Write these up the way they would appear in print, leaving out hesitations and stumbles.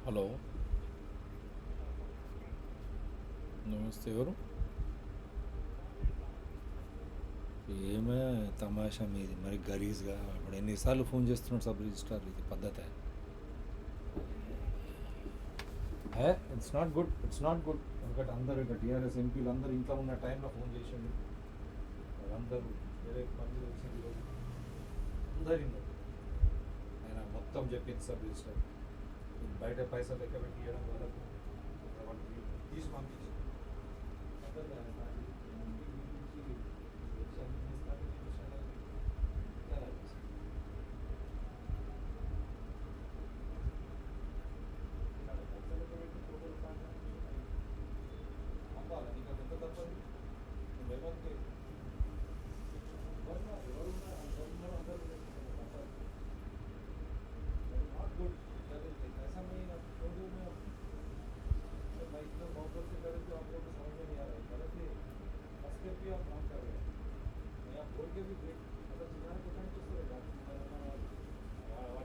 Hello నమస్తే ఎవరు ఏమే తమాషా మీది మరి గలీజ్గా ఇప్పుడు ఎన్నిసార్లు ఫోన్ చేస్తున్నాడు సబ్ రిజిస్ట్రార్ ఇది పద్ధతే ఇట్స్ నాట్ గుడ్ ఎందుకంటే అందరూ ఇక టీఆర్ఎస్ ఎంపీలు అందరూ ఇంట్లో ఉన్న టైంలో ఫోన్ చేసిండు వాళ్ళందరూ వేరే పనులు వచ్చింది అందరూ ఆయన మొత్తం చెప్పింది సబ్ రిజిస్ట్రార్ బయట పైసలు లెక్క పెట్టి ఇవ్వడం వాళ్ళకు వాళ్ళకి తీసి పంపించి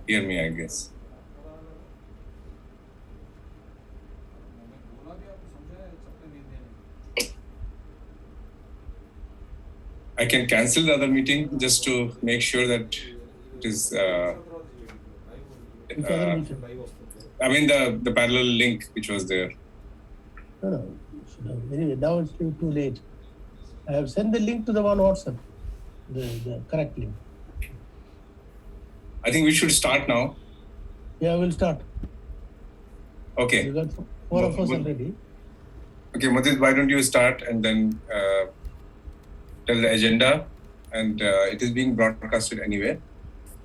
Hear me, I guess. I can cancel the other meeting just to make sure that it is. I mean the parallel link which was there. No. Anyway, now it's too late. I have sent the link to the one WhatsApp, the correct link. I think we should start now. Yeah, we'll start. Okay. We got four of us already. Okay, Mudit, why don't you start and then tell the agenda, and it is being broadcasted anyway.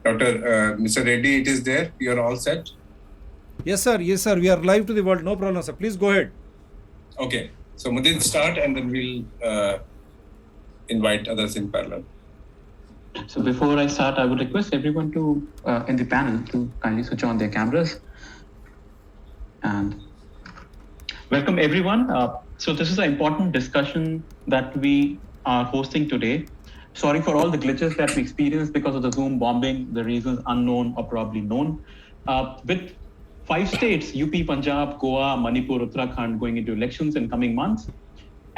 Mr. Reddy, it is there. You are all set? Yes sir, we are live to the world, no problem sir, please go ahead. Okay, so Mudit, start and then we'll invite others in parallel. So before I start, I would request everyone to in the panel to kindly switch on their cameras. And welcome everyone. So this is an important discussion that we are hosting today. Sorry for all the glitches that we experienced because of the Zoom bombing, the reasons unknown or probably known. With 5 states, UP, Punjab, Goa, Manipur, Uttarakhand going into elections in coming months,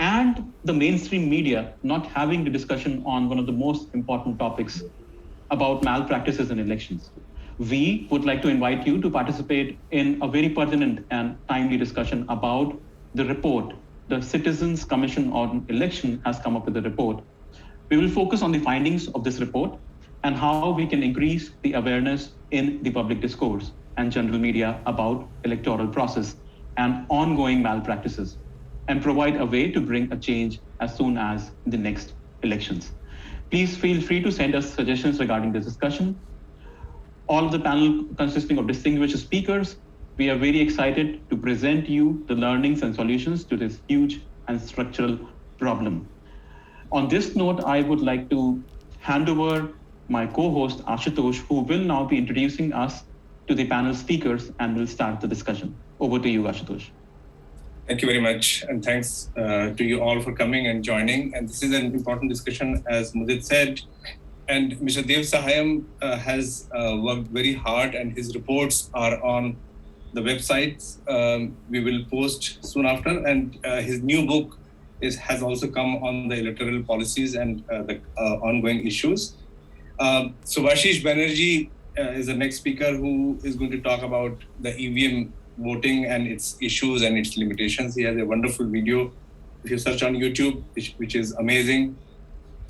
and the mainstream media not having the discussion on one of the most important topics about malpractices in elections. We would like to invite you to participate in a very pertinent and timely discussion about the report. The Citizens Commission on Election has come up with a report. We will focus on the findings of this report and how we can increase the awareness in the public discourse and general media about electoral process and ongoing malpractices, and provide a way to bring a change as soon as the next elections. Please feel free to send us suggestions regarding this discussion. All of the panel consisting of distinguished speakers, we are very excited to present you the learnings and solutions to this huge and structural problem. On this note, I would like to hand over my co-host Ashutosh, who will now be introducing us to the panel speakers and will start the discussion. Over to you, Ashutosh. Thank you very much, and thanks to you all for coming and joining. And this is an important discussion, as Mudit said. And Mr. Dev Sahayam has worked very hard, and his reports are on the websites. We will post soon after. And his new book has also come on the electoral policies and the ongoing issues. Subhashish Banerjee is the next speaker who is going to talk about the EVM voting and its issues and its limitations. He has a wonderful video if you search on YouTube, which is amazing.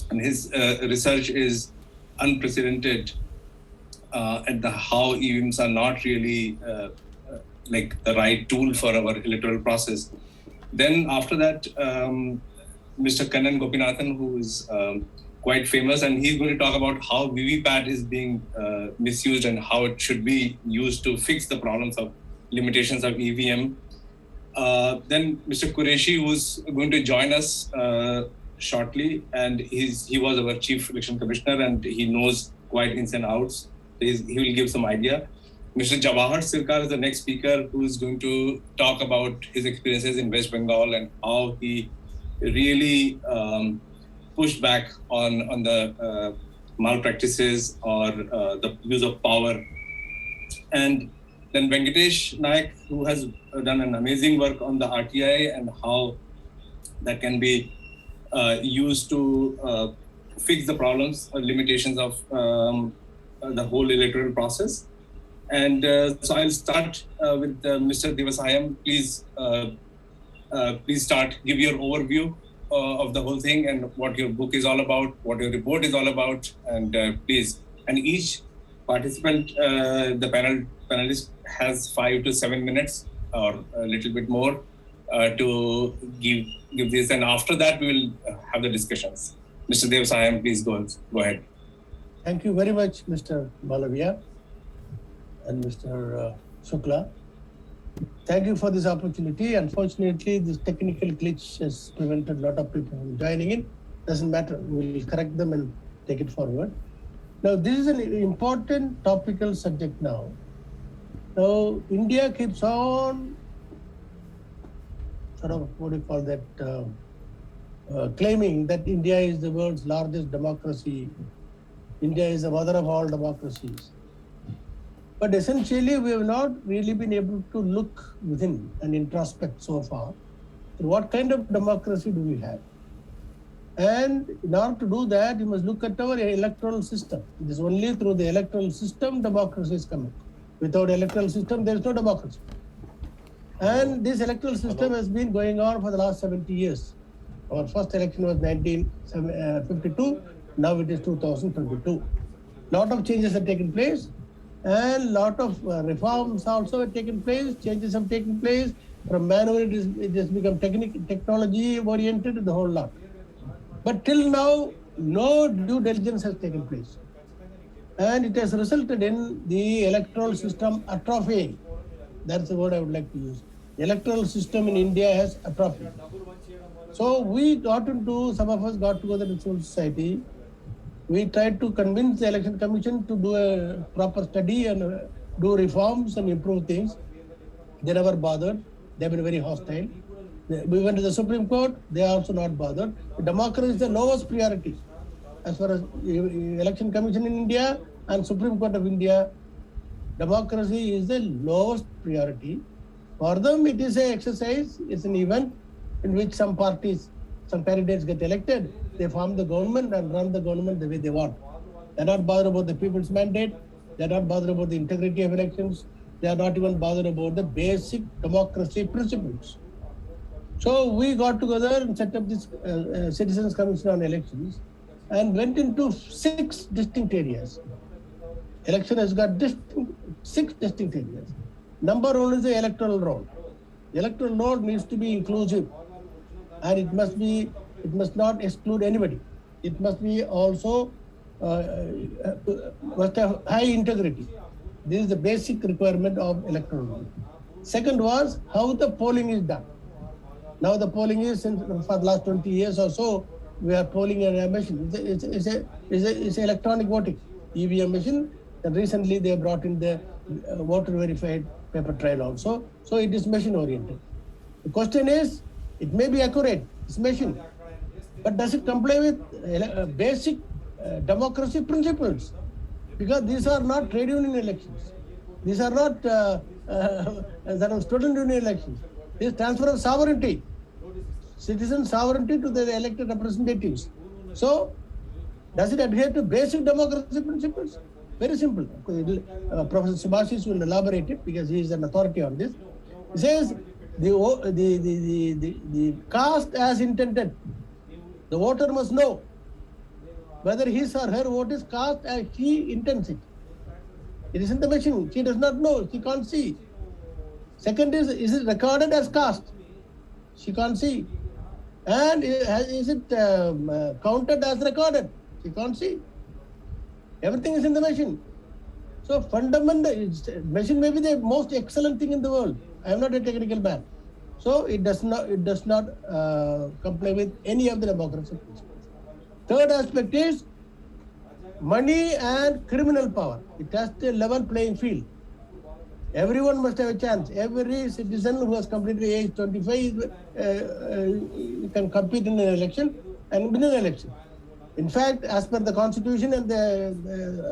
And his research is unprecedented at how EVMs are not really like the right tool for our electoral process. Then after that, Mr. Kannan Gopinathan, who is quite famous, and he's going to talk about how VVPAT is being misused and how it should be used to fix the problems of limitations of EVM. Then Mr. Qureshi, who's going to join us shortly, and he was our Chief Election Commissioner, and he knows quite ins and outs. He will give some idea. Mr. Jawahar Sirkar is the next speaker, who is going to talk about his experiences in West Bengal and how he really pushed back on the malpractices or the use of power. And Then Venkatesh Naik, who has done an amazing work on the RTI and how that can be used to fix the problems or limitations of the whole electoral process. And so I'll start with Mr. Devasahayam. Please start, give your overview of the whole thing and what your book is all about, what your report is all about, and please. And each participant, the panelist has 5 to 7 minutes or a little bit more to give this. And after that, we will have the discussions. Mr. Devasahayam, please go ahead. Thank you very much, Mr. Malavia and Mr. Shukla. Thank you for this opportunity. Unfortunately, this technical glitch has prevented a lot of people from joining in. Doesn't matter. We will correct them and take it forward. Now, this is an important topical subject now. Now, India keeps on claiming that India is the world's largest democracy. India is the mother of all democracies. But essentially, we have not really been able to look within and introspect so far. What kind of democracy do we have? And in order to do that, you must look at our electoral system. It is only through the electoral system democracy is coming. Without electoral system, there is no democracy. And this electoral system has been going on for the last 70 years. Our first election was 1952. Now it is 2022. Lot of changes have taken place. And lot of reforms also have taken place, changes have taken place. From manual, it has become technology oriented, the whole lot. But till now, no due diligence has taken place. And it has resulted in the electoral system atrophying. That's the word I would like to use. The electoral system in India has atrophied. So we got into, some of us got together in civil society. We tried to convince the Election Commission to do a proper study and do reforms and improve things. They never bothered. They've been very hostile. We went to the Supreme Court. They are also not bothered. Democracy is the lowest priority. As far as Election Commission in India and Supreme Court of India, democracy is the lowest priority. For them, it is an exercise. It's an event in which some parties, some candidates get elected. They form the government and run the government the way they want. They're not bothered about the people's mandate. They're not bothered about the integrity of elections. They are not even bothered about the basic democracy principles. So we got together and set up this Citizens Commission on Elections and went into 6 distinct areas. Election has got 6 distinct areas. Number 1 is the electoral roll. The electoral roll needs to be inclusive, and it must not exclude anybody. It must be also must have high integrity. This is the basic requirement of electoral roll. Second was how the polling is done. Now the polling is, for the last 20 years or so, we are polling in a machine. It's electronic voting, EVM machine. And recently they brought in the voter verified paper trail also. So it is machine oriented. The question is, it may be accurate, it's machine, but does it comply with basic democracy principles? Because these are not trade union elections. These are not student union elections. This transfer of sovereignty, citizen sovereignty to the elected representatives. So, does it adhere to basic democracy principles? Very simple. Professor Subhashis will elaborate it because he is an authority on this. He says the caste as intended. The voter must know whether his or her vote is cast as she intends it. It is in the machine. She does not know. She can't see. Second is it recorded as cast? She can't see. And is it counted as recorded? She can't see. Everything is in the machine. So fundamental, machine may be the most excellent thing in the world. I am not a technical man. So it does not comply with any of the democracy principles. Third aspect is money and criminal power. It has a level playing field. Everyone must have a chance. Every citizen who has completed age 25 can compete in an election and win an election. In fact, as per the Constitution and the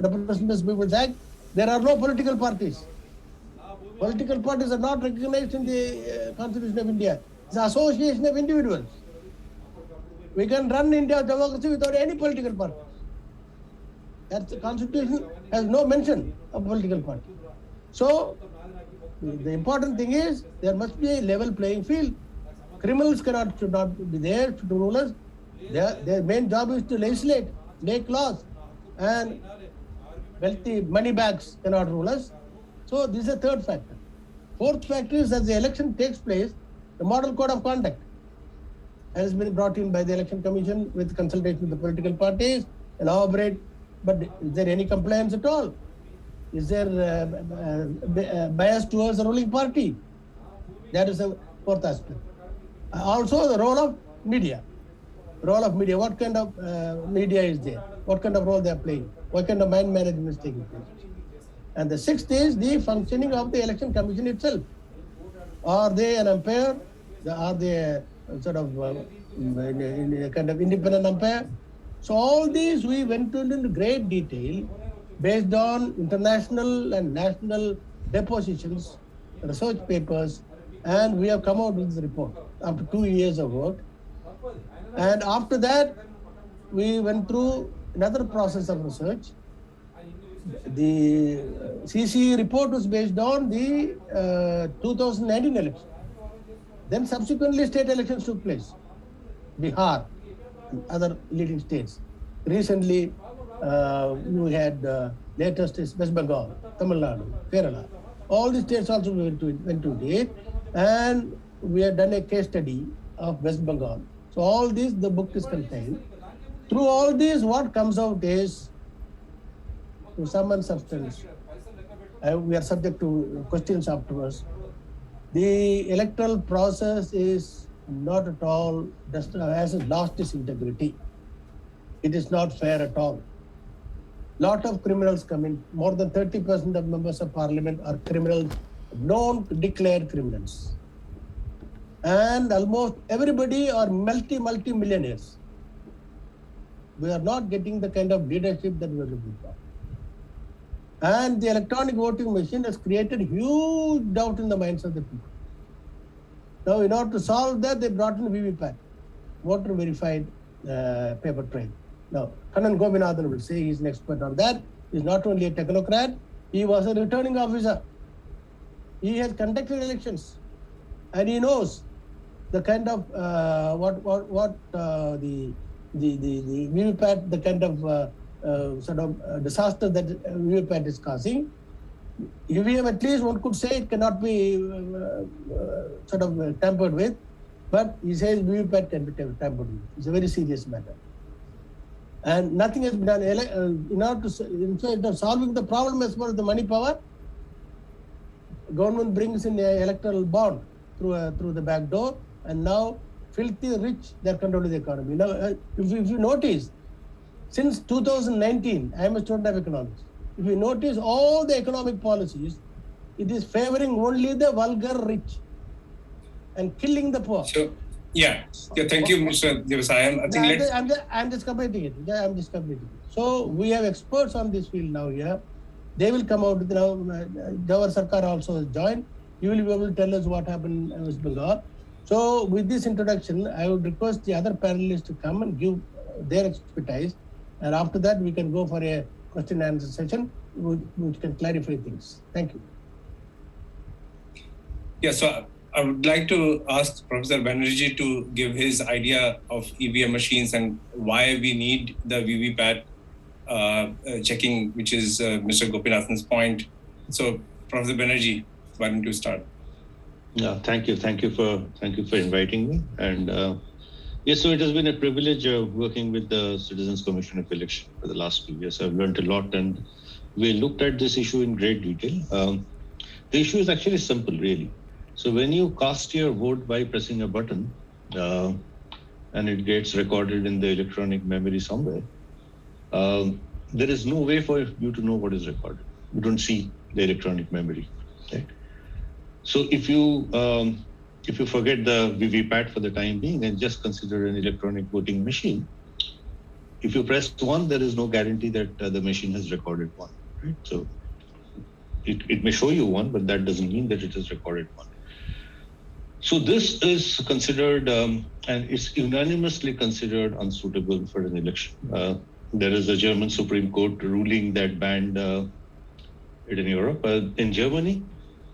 Representatives People's Act, there are no political parties. Political parties are not recognized in the Constitution of India. It's an association of individuals. We can run India's democracy without any political party. That the Constitution has no mention of political party. So the important thing is there must be a level playing field. Criminals should not be there to rule us. Their main job is to legislate, make laws, and wealthy money bags cannot rule us. So this is a third factor. Fourth factor is as the election takes place, the model code of conduct has been brought in by the Election Commission with consultation with the political parties, elaborate. But is there any compliance at all? Is there bias towards the ruling party? That is the fourth aspect. Also the role of media. What kind of media is there? What kind of role they are playing? What kind of mind management is taking place? And the sixth is the functioning of the Election Commission itself. Are they an umpire? Are they sort of kind of independent umpire? So all these we went into great detail based on international and national depositions, research papers, and we have come out with this report after 2 years of work. And after that, we went through another process of research. The CC report was based on the 2019 election. Then subsequently state elections took place. Bihar and other leading states. Recently, we had latest is West Bengal, Tamil Nadu, Kerala. All these states also went to it. And we have done a case study of West Bengal. So all this, the book is contained. Through all this, what comes out is, to sum and substance, we are subject to questions afterwards. The electoral process is not at all, has lost its integrity. It is not fair at all. Lot of criminals come in. More than 30% of members of parliament are criminals, known declared criminals. And almost everybody are multi-millionaires. We are not getting the kind of leadership that we are looking for. And the electronic voting machine has created huge doubt in the minds of the people. Now, in order to solve that, they brought in VVPAT, voter verified paper trail. Now, Kannan Govinathan will say he's an expert on that. He's not only a technocrat, he was a returning officer. He has conducted elections, and he knows the kind of the VVPAT, the kind of sort of disaster that VVPAT is causing. EVM, at least one could say it cannot be sort of tampered with, but he says VVPAT can be tampered with. It's a very serious matter. And nothing has been done. In order to solving the problem as far as the money power, government brings in an electoral bond through the back door, and now filthy rich, they are controlling the economy. Now, if you notice, since 2019, I am a student of economics. If you notice all the economic policies, it is favoring only the vulgar rich and killing the poor. So, thank you, Mr. Devasayam. I think I'm just completing it. So we have experts on this field now here. They will come out with Jawar Sarkar also has joined. He will be able to tell us what happened in West Bengal. So with this introduction, I would request the other panelists to come and give their expertise. And after that, we can go for a question and answer session, which can clarify things. Thank you. Yeah, so I would like to ask Professor Banerjee to give his idea of EVM machines and why we need the VVPAT checking, which is Mr. Gopinathan's point. So, Professor Banerjee, why don't you start? Yeah, thank you for inviting me. And yes, so it has been a privilege working with the Citizens Commission of Election for the last few years. I've learned a lot, and we looked at this issue in great detail. The issue is actually simple, really. So when you cast your vote by pressing a button, and it gets recorded in the electronic memory somewhere, there is no way for you to know what is recorded. You don't see the electronic memory, right? So if you forget the VVPAT for the time being and just consider an electronic voting machine, if you press 1, there is no guarantee that the machine has recorded 1, right? So it may show you one, but that doesn't mean that it is recorded one. So this is considered, and it's unanimously considered unsuitable for an election. There is a German Supreme Court ruling that banned it in Europe. In Germany,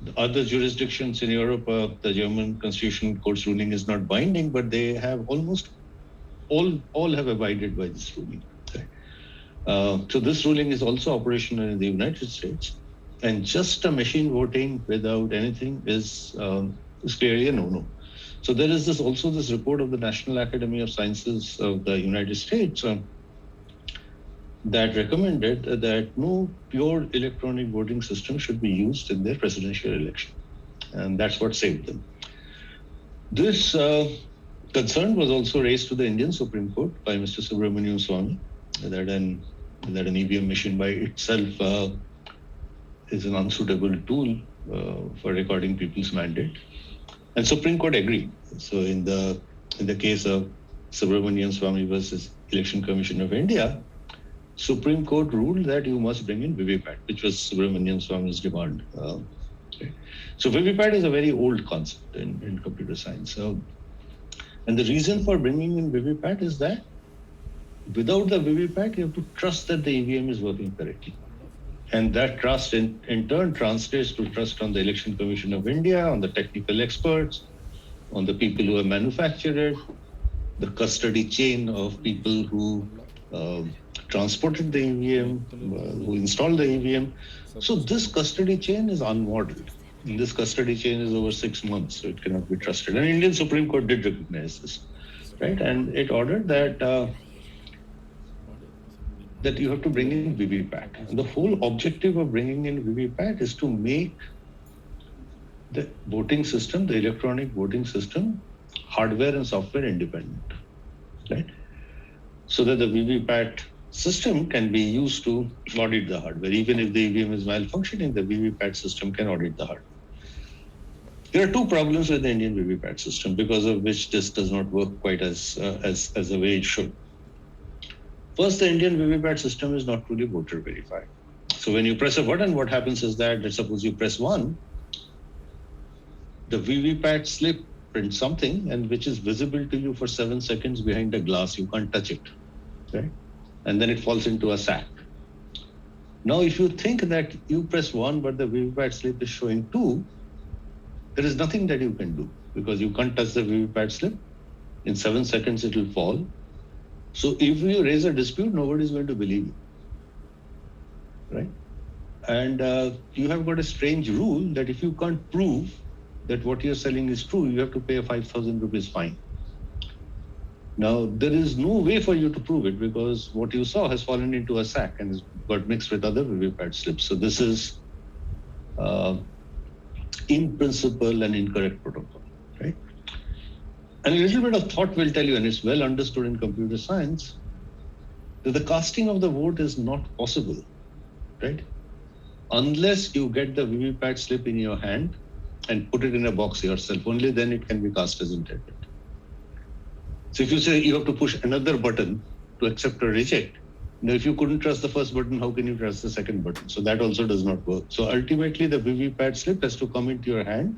the other jurisdictions in Europe, the German Constitutional Court's ruling is not binding, but they have almost all have abided by this ruling. So this ruling is also operational in the United States, and just a machine voting without anything is clearly a no-no. So there is also this report of the National Academy of Sciences of the United States that recommended that no pure electronic voting system should be used in their presidential election. And that's what saved them. This concern was also raised to the Indian Supreme Court by Mr. Subramanian Swamy, that an EVM machine by itself is an unsuitable tool for recording people's mandate. And Supreme Court agreed. So in the case of Subramanian Swamy versus Election Commission of India, Supreme Court ruled that you must bring in VVPAT, which was Subramanian Swamy's demand. So VVPAT is a very old concept in computer science. And the reason for bringing in VVPAT is that without the VVPAT, you have to trust that the EVM is working correctly. And that trust in turn translates to trust on the Election Commission of India, on the technical experts, on the people who have manufactured it, the custody chain of people who transported the EVM, who installed the EVM. So this custody chain is unmodeled. And this custody chain is over 6 months, so it cannot be trusted. And Indian Supreme Court did recognize this, right? And it ordered that that you have to bring in VVPAT. And the whole objective of bringing in VVPAT is to make the voting system, the electronic voting system, hardware and software independent, right? So that the VVPAT system can be used to audit the hardware. Even if the EVM is malfunctioning, the VVPAT system can audit the hardware. There are two problems with the Indian VVPAT system, because of which this does not work quite as the way it should. First, the Indian VVPAT system is not truly voter verified. So when you press a button, what happens is that, let's suppose you press 1, the VVPAT slip prints something and which is visible to you for 7 seconds behind a glass. You can't touch it, right? And then it falls into a sack. Now, if you think that you press 1, but the VVPAT slip is showing 2, there is nothing that you can do because you can't touch the VVPAT slip. In 7 seconds, it will fall. So if you raise a dispute, nobody is going to believe you, right? And you have got a strange rule that if you can't prove that what you're selling is true, you have to pay a 5,000 rupees fine. Now, there is no way for you to prove it because what you saw has fallen into a sack and has got mixed with other VVPAT slips. So this is in principle an incorrect protocol, right? And a little bit of thought will tell you, and it's well understood in computer science, that the casting of the vote is not possible, right? Unless you get the VVPAT slip in your hand and put it in a box yourself, only then it can be cast as intended. So if you say you have to push another button to accept or reject, now if you couldn't trust the first button, how can you trust the second button? So that also does not work. So ultimately the VVPAT slip has to come into your hand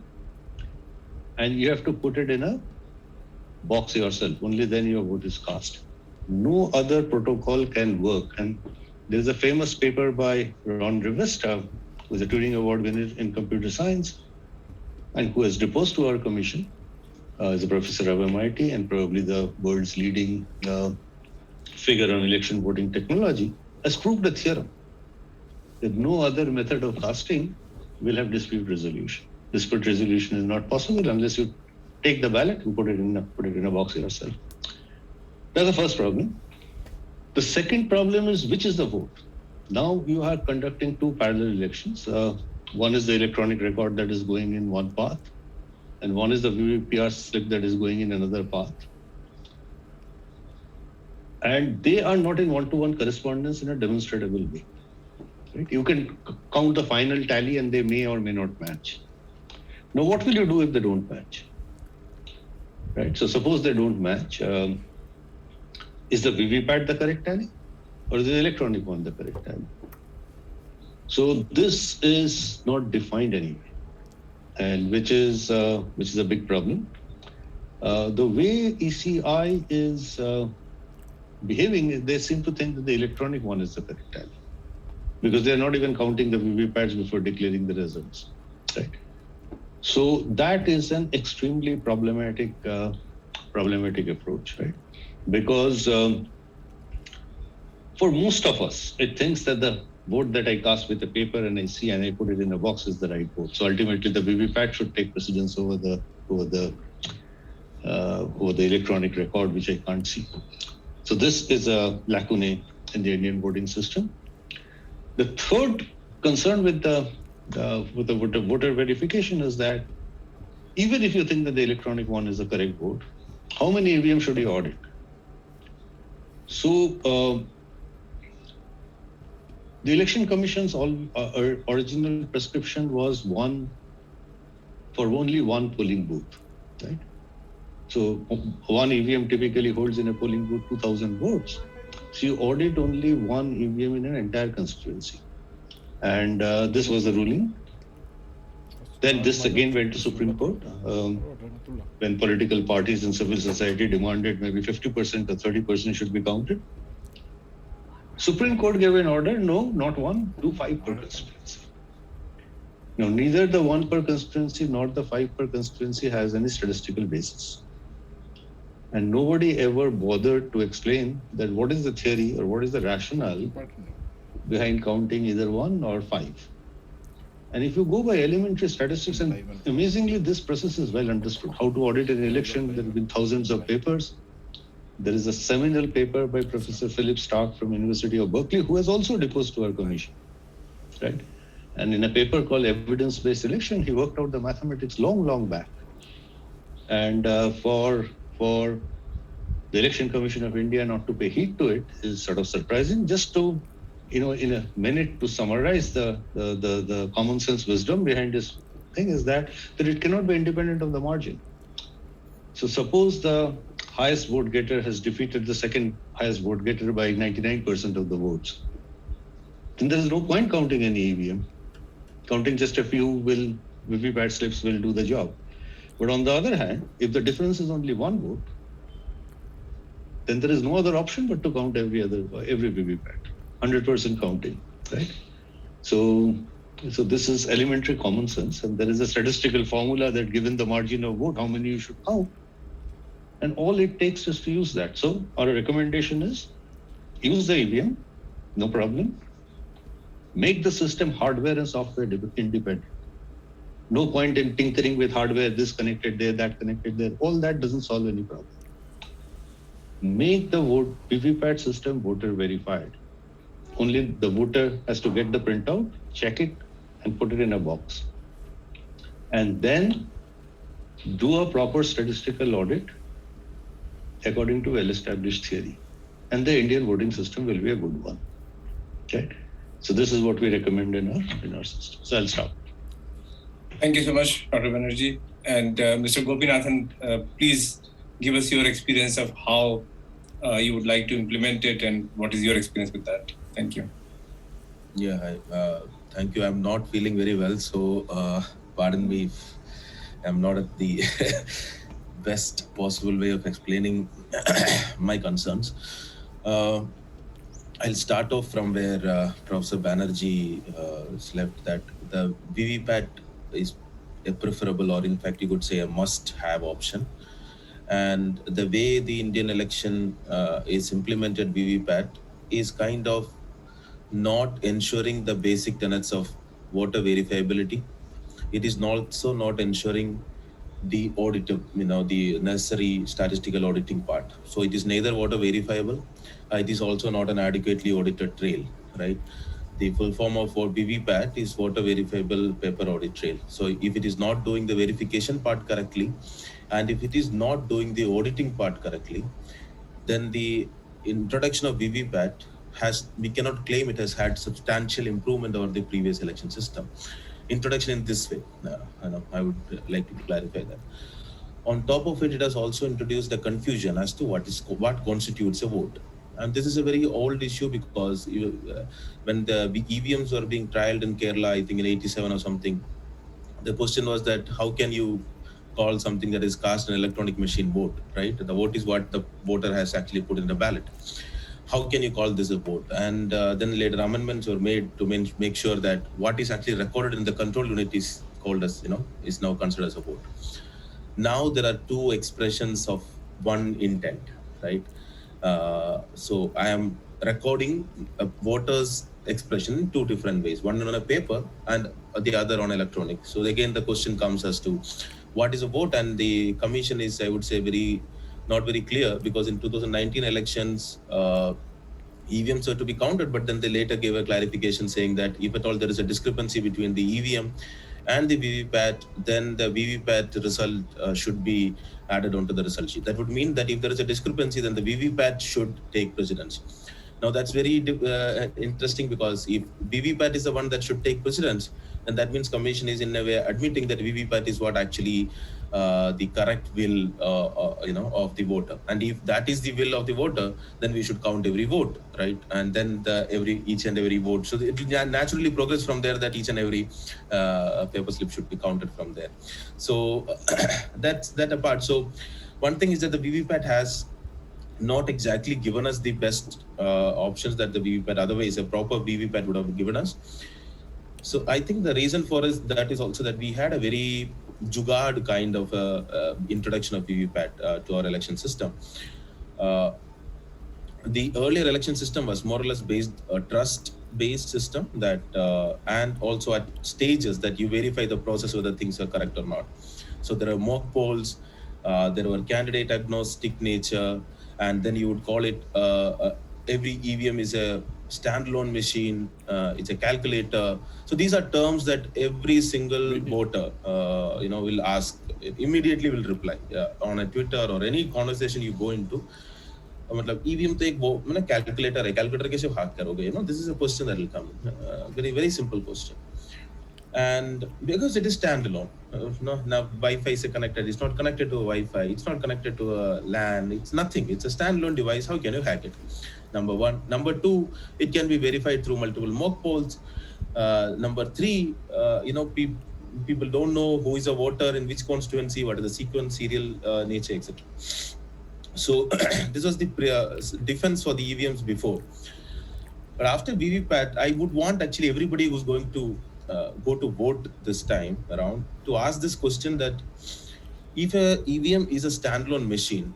and you have to put it in a box yourself, only then your vote is cast. No other protocol can work. And there's a famous paper by Ron Rivesta, who is a Turing Award winner in computer science and who has deposed to our commission, is a professor of MIT and probably the world's leading figure on election voting technology, has proved a theorem that no other method of casting will have dispute resolution. Dispute resolution is not possible unless you take the ballot and put it in a box yourself. That's the first problem. The second problem is, which is the vote? Now you are conducting two parallel elections. One is the electronic record that is going in one path, and one is the VVPR slip that is going in another path. And they are not in one-to-one correspondence in a demonstrable way. Right? You can count the final tally and they may or may not match. Now, what will you do if they don't match? Right? So suppose they don't match. Is the VVPAT the correct tally or is the electronic one the correct tally? So this is not defined anyway, and which is a big problem. The way ECI is behaving, they seem to think that the electronic one is the correct tally, because they're not even counting the VVPATs before declaring the results, right? So that is an extremely problematic approach, right? Because for most of us, it thinks that the vote that I cast with a paper and I see and I put it in a box is the right vote. So ultimately, the VVPAT should take precedence over the electronic record, which I can't see. So this is a lacuna in the Indian voting system. The third concern with the voter verification is that even if you think that the electronic one is the correct vote, how many EVM should you audit? So the Election Commission's original prescription was for only one polling booth, right? So one EVM typically holds in a polling booth 2,000 votes. So you audit only one EVM in an entire constituency. And this was the ruling. Then this again went to Supreme Court when political parties and civil society demanded maybe 50% or 30% should be counted. Supreme Court gave an order, no, not one, do 5 per constituency. Now, neither the 1 per constituency nor the 5 per constituency has any statistical basis. And nobody ever bothered to explain that what is the theory or what is the rationale behind counting either 1 or 5. And if you go by elementary statistics, and amazingly, this process is well understood. How to audit an election, there have been thousands of papers. There is a seminal paper by Professor Philip Stark from University of Berkeley, who has also deposed to our commission, right? And in a paper called Evidence-Based Election, he worked out the mathematics long back. And for the Election Commission of India not to pay heed to it is sort of surprising. Just to, in a minute to summarize the common sense wisdom behind this thing is that it cannot be independent of the margin. So suppose the highest vote getter has defeated the second highest vote getter by 99% of the votes. Then there is no point counting any EVM. Counting just a few VVPAT slips will do the job. But on the other hand, if the difference is only 1 vote, then there is no other option but to count every VVPAT, 100% counting, right? So this is elementary common sense, and there is a statistical formula that given the margin of vote, how many you should count. And all it takes is to use that. So our recommendation is use the EVM, no problem. Make the system hardware and software independent. No point in tinkering with hardware, this connected there, that connected there. All that doesn't solve any problem. Make the VVPAT system voter verified. Only the voter has to get the printout, check it, and put it in a box. And then do a proper statistical audit according to well-established theory. And the Indian voting system will be a good one. Okay? So this is what we recommend in our system. So I'll stop. Thank you so much, Dr. Banerjee. And Mr. Gopinathan, please give us your experience of how you would like to implement it and what is your experience with that. Thank you. Yeah, thank you. I'm not feeling very well, so pardon me if I'm not at the best possible way of explaining my concerns. I'll start off from where Professor Banerjee left, that the VVPAT is a preferable, or in fact you could say a must-have option. And the way the Indian election is implemented VVPAT is kind of not ensuring the basic tenets of voter verifiability. It is also not ensuring the audit, the necessary statistical auditing part. So it is neither voter verifiable, it is also not an adequately audited trail, right? The full form of VVPAT is voter verifiable paper audit trail. So if it is not doing the verification part correctly, and if it is not doing the auditing part correctly, then the introduction of VVPAT we cannot claim it has had substantial improvement over the previous election system. Introduction in this way, I would like to clarify that. On top of it, it has also introduced a confusion as to what constitutes a vote. And this is a very old issue because when the EVMs were being trialed in Kerala, I think in 87 or something, the question was that how can you call something that is cast an electronic machine vote, right? The vote is what the voter has actually put in the ballot. How can you call this a vote? And then later amendments were made to make sure that what is actually recorded in the control unit is called as, is now considered as a vote. Now there are two expressions of one intent, right? So I am recording a voter's expression in two different ways, one on a paper and the other on electronic. So again, the question comes as to what is a vote, and the commission is, I would say, not very clear, because in 2019 elections, EVMs were to be counted, but then they later gave a clarification saying that if at all there is a discrepancy between the EVM and the VVPAT, then the VVPAT result should be added onto the result sheet. That would mean that if there is a discrepancy, then the VVPAT should take precedence. Now that's very interesting, because if VVPAT is the one that should take precedence, then that means commission is in a way admitting that VVPAT is what actually the correct will of the voter. And if that is the will of the voter, then we should count every vote, right? And then each and every vote. So it will naturally progress from there, that each and every paper slip should be counted from there. So that's that apart. So one thing is that the VVPAT has not exactly given us the best options that the VVPAT, otherwise a proper VVPAT would have given us. So I think the reason for that is also that we had a very jugaad kind of introduction of VVPAT to our election system. The earlier election system was more or less a trust-based system that, and also at stages that you verify the process whether things are correct or not. So there are mock polls, there were candidate agnostic nature, and then you would call it every EVM is a standalone machine, it's a calculator. So these are terms that every single voter will ask, immediately will reply on a Twitter or any conversation you go into. EVM to एक calculator है, calculator कैसे hack करोगे? This is a question that will come. Very, very simple question. And because it is standalone, now Wi-Fi is connected, it's not connected to a Wi-Fi, it's not connected to a LAN, it's nothing. It's a standalone device. How can you hack it? Number one. Number two, it can be verified through multiple mock polls. Number three, people don't know who is a voter in which constituency, what is the sequence, serial nature, etc. So this was the defense for the EVMs before. But after VVPAT, I would want actually everybody who's going to go to vote this time around to ask this question, that if a EVM is a standalone machine,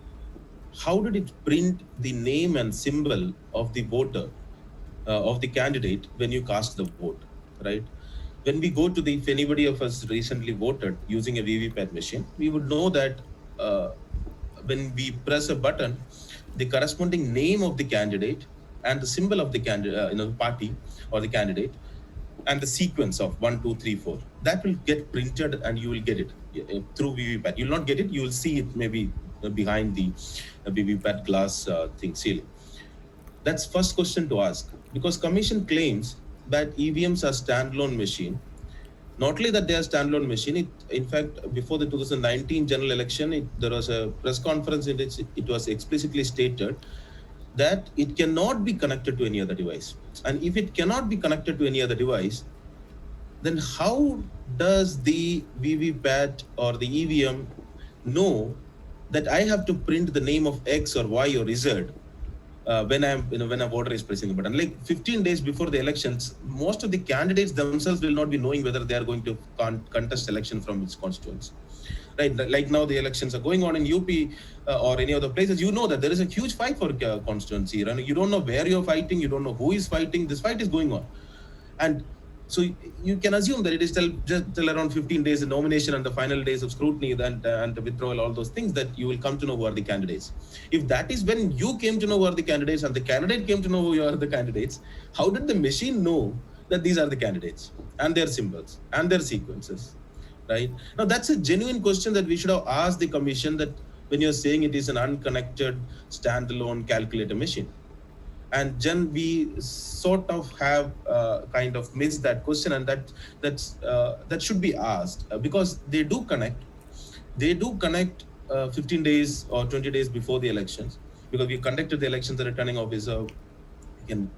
how did it print the name and symbol of the voter, of the candidate when you cast the vote, right? When we go to if anybody of us recently voted using a VVPAT machine, we would know that when we press a button, the corresponding name of the candidate and the symbol of the candidate, party or the candidate, and the sequence of 1, 2, 3, 4, that will get printed and you will get it through VVPAT. You will not get it, you will see it maybe behind the VVPAT glass thing ceiling. That's first question to ask, because commission claims that EVMs are standalone machine. Not only that they are standalone machine, in fact, before the 2019 general election, there was a press conference in which it was explicitly stated that it cannot be connected to any other device. And if it cannot be connected to any other device, then how does the VVPAT or the EVM know that I have to print the name of X or Y or Z when a voter is pressing the button? Like 15 days before the elections, most of the candidates themselves will not be knowing whether they are going to contest election from which constituency. Right, like now the elections are going on in UP or any other places, you know that there is a huge fight for constituency. You don't know where you're fighting, you don't know who is fighting, this fight is going on. And so you can assume that it is till around 15 days, the nomination and the final days of scrutiny and the withdrawal, all those things, that you will come to know who are the candidates. If that is when you came to know who are the candidates and the candidate came to know who are the candidates, how did the machine know that these are the candidates and their symbols and their sequences? Right? Now that's a genuine question that we should have asked the commission, that when you're saying it is an unconnected standalone calculator machine. And then we sort of have kind of missed that question, and that should be asked, because they do connect 15 days or 20 days before the elections. because we conducted the elections, the returning officer can,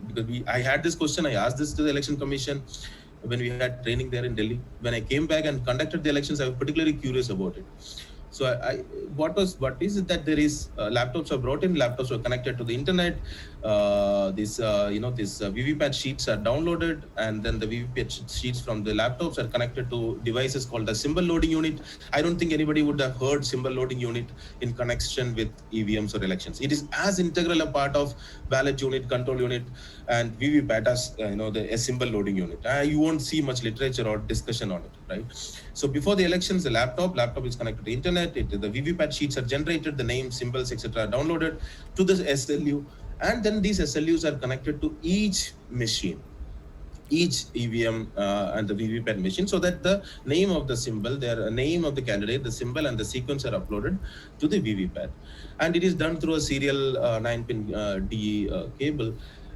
because I had this question, I asked this to the election commission when we had training there in Delhi. When I came back and conducted the elections, I was particularly curious about it. So what is it that there is laptops are brought in, laptops are connected to the internet. These VVPAT sheets are downloaded, and then the VVPAT sheets from the laptops are connected to devices called the symbol loading unit. I don't think anybody would have heard symbol loading unit in connection with EVMs or elections. It is as integral a part of ballot unit, control unit, and VVPAT as a symbol loading unit. You won't see much literature or discussion on it, right? So before the elections, the laptop is connected to the internet. The VVPAT sheets are generated, the names, symbols, etc. are downloaded to the SLU, and then these SLUs are connected to each machine, each EVM and the VVPAT machine, so that the name of the symbol, the name of the candidate, the symbol, and the sequence are uploaded to the VVPAT, and it is done through a serial 9-pin DE cable.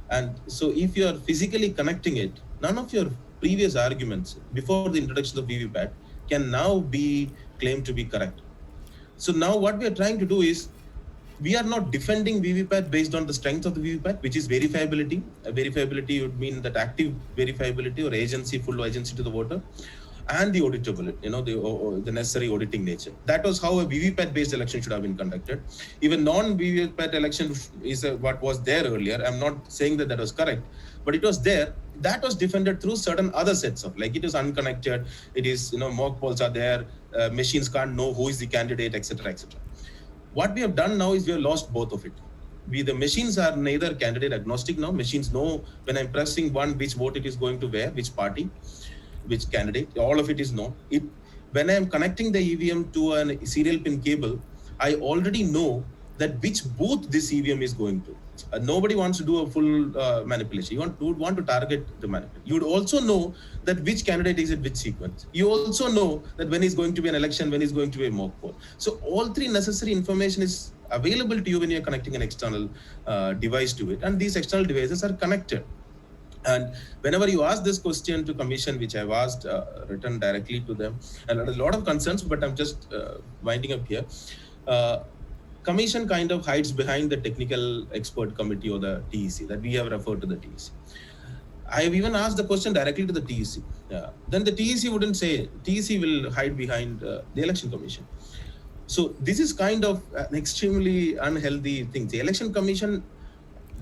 And so, if you are physically connecting it, none of your previous arguments before the introduction of VVPAT can now be claimed to be correct. So now what we are trying to do is, we are not defending VVPAT based on the strength of the VVPAT, which is verifiability. Verifiability would mean that active verifiability or agency, full agency to the voter, and the auditability, the necessary auditing nature. That was how a VVPAT-based election should have been conducted. Even non-VVPAT election is what was there earlier. I'm not saying that was correct, but it was there. That was defended through certain other sets of, like, it is unconnected, it is, mock polls are there, machines can't know who is the candidate, etc., etc. What we have done now is we have lost both of it. The machines are neither candidate agnostic now. Machines know when I'm pressing one, which vote it is going to where, which party, which candidate, all of it is known. When I am connecting the EVM to a serial pin cable, I already know that which booth this EVM is going to. Nobody wants to do a full manipulation. You would want to target the manipulation. You would also know that which candidate is at which sequence. You also know that when is going to be an election, when is going to be a mock poll. So all three necessary information is available to you when you're connecting an external device to it. And these external devices are connected. And whenever you ask this question to commission, which I've asked, written directly to them, and a lot of concerns, but I'm just winding up here. Commission kind of hides behind the technical expert committee or the TEC that we have referred to the TEC. I have even asked the question directly to the TEC. Then the TEC wouldn't say, TEC will hide behind the election commission. So this is kind of an extremely unhealthy thing. The election commission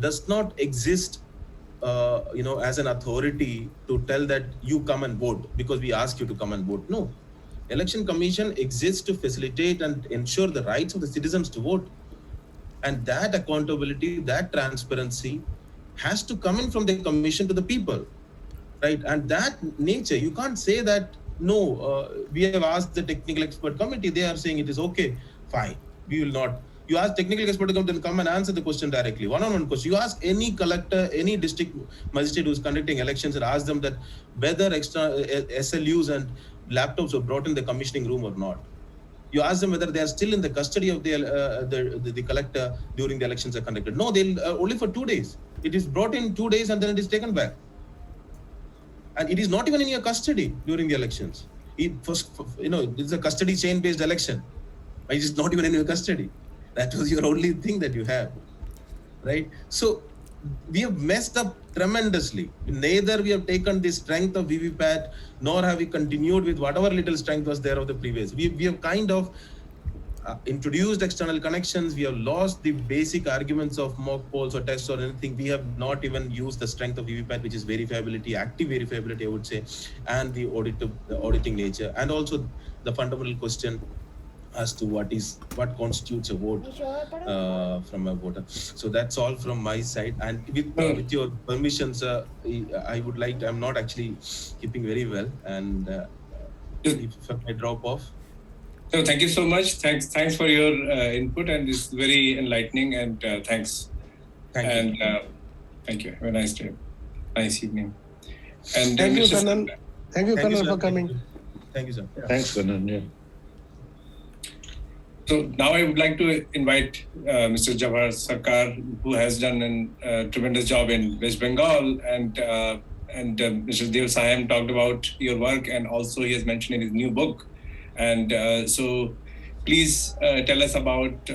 does not exist as an authority to tell that you come and vote because we ask you to come and vote. No. Election Commission exists to facilitate and ensure the rights of the citizens to vote. And that accountability, that transparency has to come in from the commission to the people, right? And that nature, you can't say that, no, we have asked the technical expert committee, they are saying it is okay, fine, we will not. You ask technical expert committee, then come and answer the question directly, one-on-one question. You ask any collector, any district magistrate who's conducting elections and ask them that whether extra SLUs and laptops were brought in the commissioning room or not. You ask them whether they are still in the custody of the collector during the elections are conducted. No, they'll only for 2 days. It is brought in 2 days and then it is taken back. And it is not even in your custody during the elections. It's a custody chain-based election. It is not even in your custody. That was your only thing that you have, right? So we have messed up tremendously. Neither we have taken the strength of VVPAT, nor have we continued with whatever little strength was there of the previous. We have kind of introduced external connections. We have lost the basic arguments of mock polls or tests or anything. We have not even used the strength of VVPAT, which is verifiability, active verifiability, I would say, and the auditing nature, and also the fundamental question as to what constitutes a vote from a voter. So that's all from my side. And with your permissions, I would like to, I'm not actually keeping very well, and if I drop off. So thank you so much. Thanks for your input, and it's very enlightening. And thanks. Thank you. Thank you. Have a nice day, nice evening. And thank you, Kanan. Thank you, Kanan, for coming. Thank you, sir. Yeah. Thanks, Kanan. Yeah. So now I would like to invite Mr. Jawahar Sarkar, who has done a tremendous job in West Bengal, and Mr. Dev Sahayam talked about your work, and also he has mentioned in his new book. And so please tell us about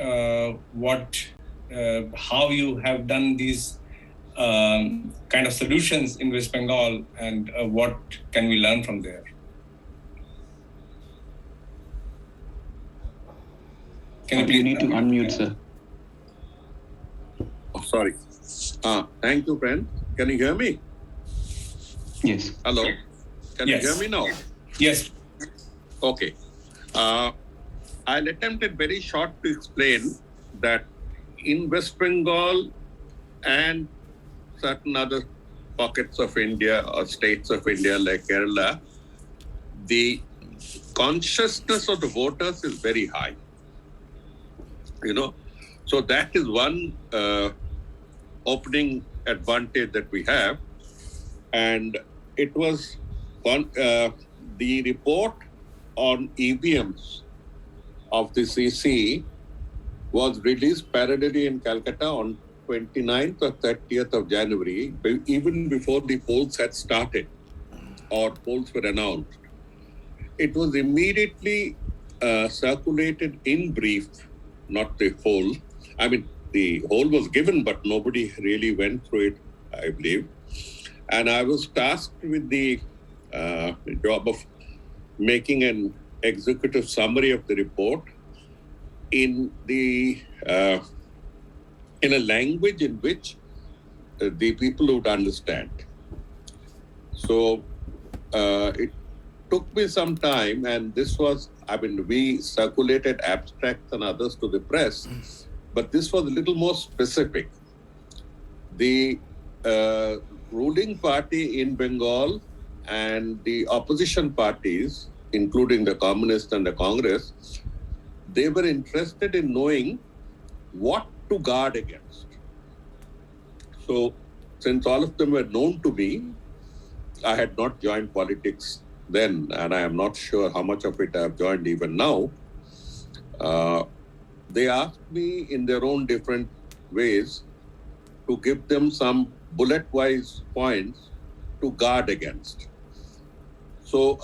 what how you have done these kind of solutions in West Bengal, and what can we learn from there? Can you please? You need to unmute, sir. Oh, sorry. Thank you, friend. Can you hear me? Yes. Hello? Can Yes. you hear me now? Yes. Okay. I'll attempt it very short to explain that in West Bengal and certain other pockets of India or states of India like Kerala, the consciousness of the voters is very high. So that is one opening advantage that we have. And it was the report on EVMs of the CC was released parallelly in Calcutta on 29th or 30th of January, even before the polls had started or polls were announced. It was immediately circulated in brief, not the whole. I mean, the whole was given, but nobody really went through it, I believe. And I was tasked with the job of making an executive summary of the report in a language in which the people would understand. So it took me some time, and we circulated abstracts and others to the press, but this was a little more specific. The ruling party in Bengal and the opposition parties, including the Communists and the Congress, they were interested in knowing what to guard against. So, since all of them were known to me, I had not joined politics then, and I am not sure how much of it I have joined even now. They asked me in their own different ways to give them some bullet-wise points to guard against. So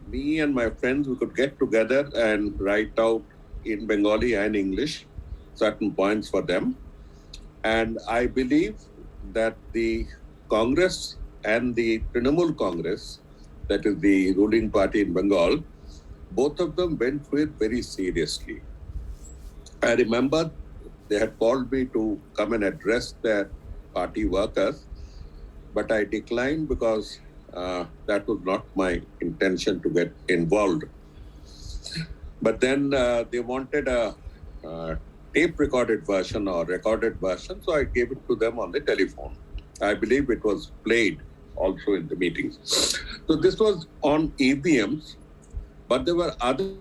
me and my friends, we could get together and write out in Bengali and English certain points for them. And I believe that the Congress and the Trinamool Congress, that is the ruling party in Bengal, both of them went through it very seriously. I remember they had called me to come and address their party workers, but I declined because that was not my intention to get involved. But then they wanted a tape recorded version or recorded version, so I gave it to them on the telephone. I believe it was played also in the meetings. So this was on EVMs, but there were other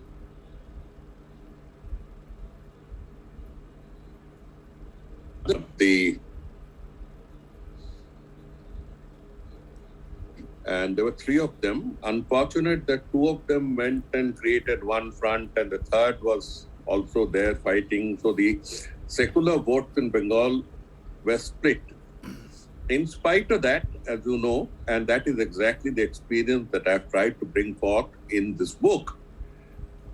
and there were three of them. Unfortunate that two of them went and created one front, and the third was also there fighting. So the secular votes in Bengal were split. In spite of that, as you know, and that is exactly the experience that I've tried to bring forth in this book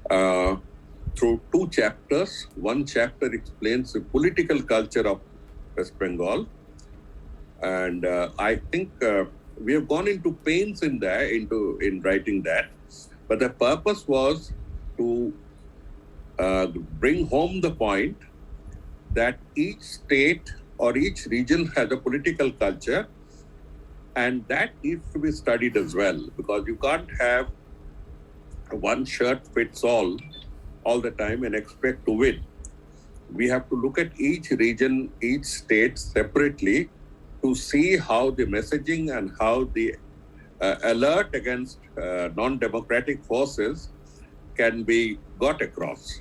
through two chapters. One chapter explains the political culture of West Bengal, and I think we have gone into pains in writing that, but the purpose was to bring home the point that each state or each region has a political culture, and that needs to be studied as well, because you can't have one shirt fits all the time and expect to win. We have to look at each region, each state separately to see how the messaging and how the alert against non-democratic forces can be got across.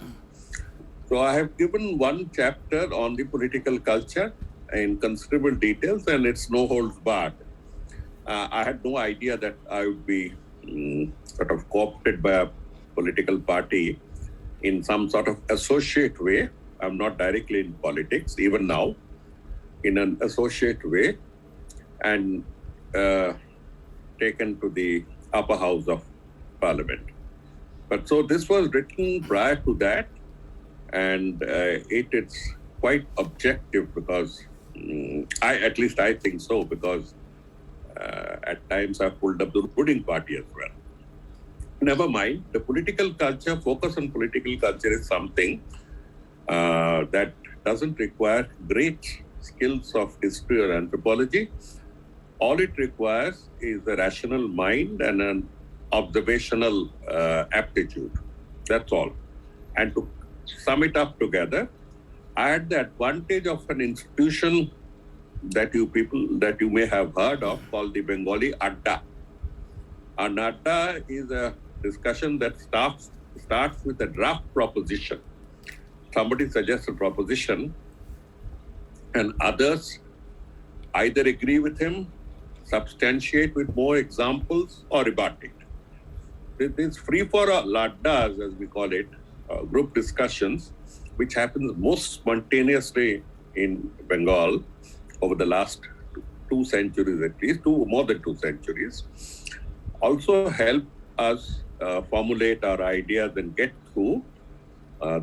So I have given one chapter on the political culture in considerable details, and it's no holds barred. I had no idea that I would be sort of co-opted by a political party in some sort of associate way. I'm not directly in politics, even now, in an associate way, and taken to the upper house of parliament. But so this was written prior to that, and it's quite objective because I think so, because at times I've pulled up the ruling party as well. Never mind, the political culture, focus on political culture is something that doesn't require great skills of history or anthropology. All it requires is a rational mind and an observational aptitude. That's all. And to sum it up together, I had the advantage of an institution that you may have heard of called the Bengali Adda. An Adda is a discussion that starts with a draft proposition. Somebody suggests a proposition and others either agree with him, substantiate with more examples, or rebut it. It is free for laddas, as we call it, group discussions, which happens most spontaneously in Bengal over the last 2 centuries at least, more than 2 centuries, also help us formulate our ideas and get through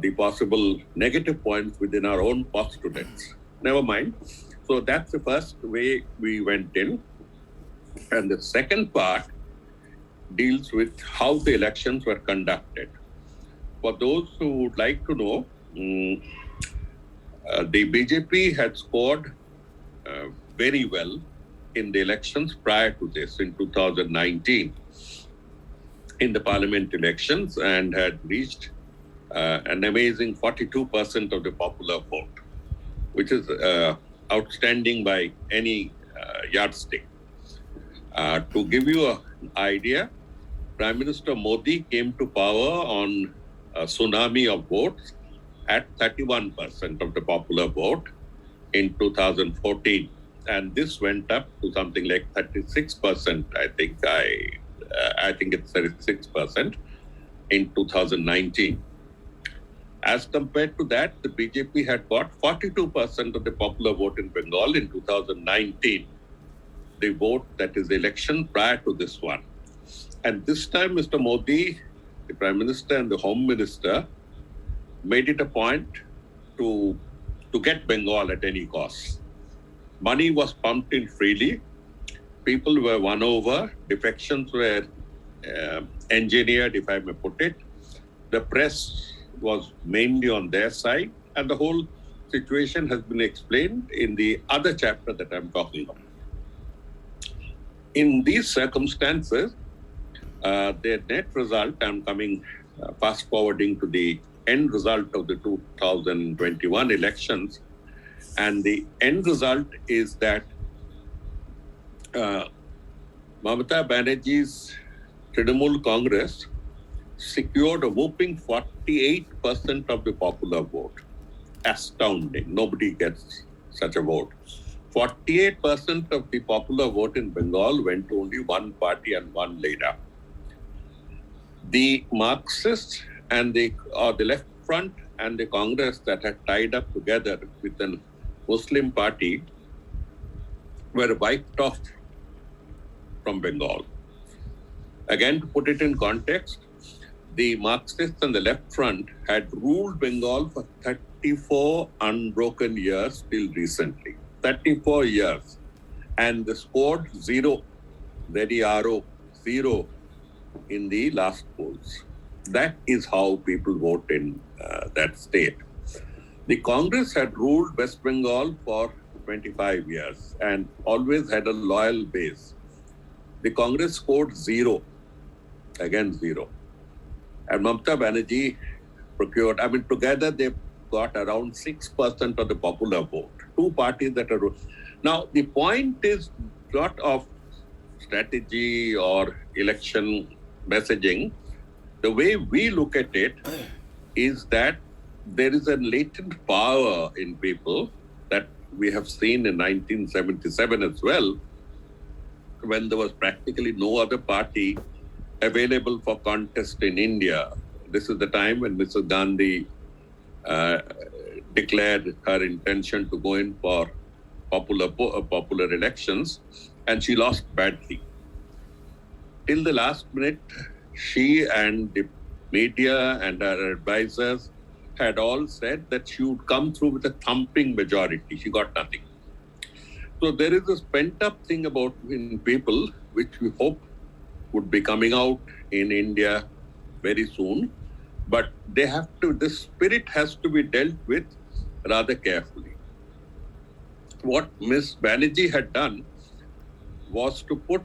the possible negative points within our own postulates. Never mind. So that's the first way we went in. And the second part deals with how the elections were conducted. For those who would like to know, the BJP had scored very well in the elections prior to this in 2019 in the parliament elections and had reached an amazing 42% of the popular vote, which is outstanding by any yardstick. To give you an idea, Prime Minister Modi came to power on a tsunami of votes at 31% of the popular vote in 2014. And this went up to something like 36%, I think it's 36% in 2019. As compared to that, the BJP had got 42% of the popular vote in Bengal in 2019, the vote that is the election prior to this one. And this time, Mr. Modi, the Prime Minister and the Home Minister, made it a point to get Bengal at any cost. Money was pumped in freely. People were won over. Defections were engineered, if I may put it. The press was mainly on their side. And the whole situation has been explained in the other chapter that I'm talking about. In these circumstances, the net result, I'm coming fast forwarding to the end result of the 2021 elections. And the end result is that Mamata Banerjee's Trinamool Congress secured a whopping 48% of the popular vote. Astounding. Nobody gets such a vote. 48% of the popular vote in Bengal went to only one party and one leader. The Marxists and the Left Front and the Congress that had tied up together with a Muslim party were wiped off from Bengal. Again, to put it in context, the Marxists and the Left Front had ruled Bengal for 34 unbroken years till recently. 34 years. And they scored zero, zero in the last polls. That is how people vote in that state. The Congress had ruled West Bengal for 25 years and always had a loyal base. The Congress scored zero, again zero. And Mamata Banerjee procured, together they got around 6% of the popular vote. Two parties that are... Now, the point is not of strategy or election messaging. The way we look at it is that there is a latent power in people that we have seen in 1977 as well, when there was practically no other party available for contest in India. This is the time when Mrs. Gandhi declared her intention to go in for popular elections, and she lost badly. Till the last minute, she and the media and her advisors had all said that she would come through with a thumping majority. She got nothing. So there is this pent-up thing about in people, which we hope would be coming out in India very soon. But this spirit has to be dealt with rather carefully. What Ms. Banerjee had done was to put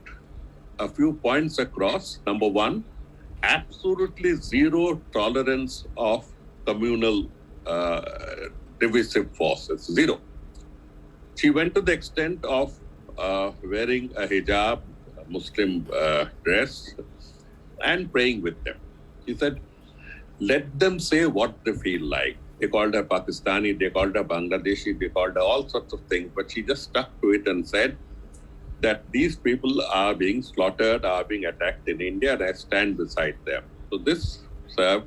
a few points across. Number one, absolutely zero tolerance of communal divisive forces, zero. She went to the extent of wearing a hijab, a Muslim dress, and praying with them. She said, let them say what they feel like. They called her Pakistani, they called her Bangladeshi, they called her all sorts of things, but she just stuck to it and said that these people are being slaughtered, are being attacked in India, and I stand beside them. So this served.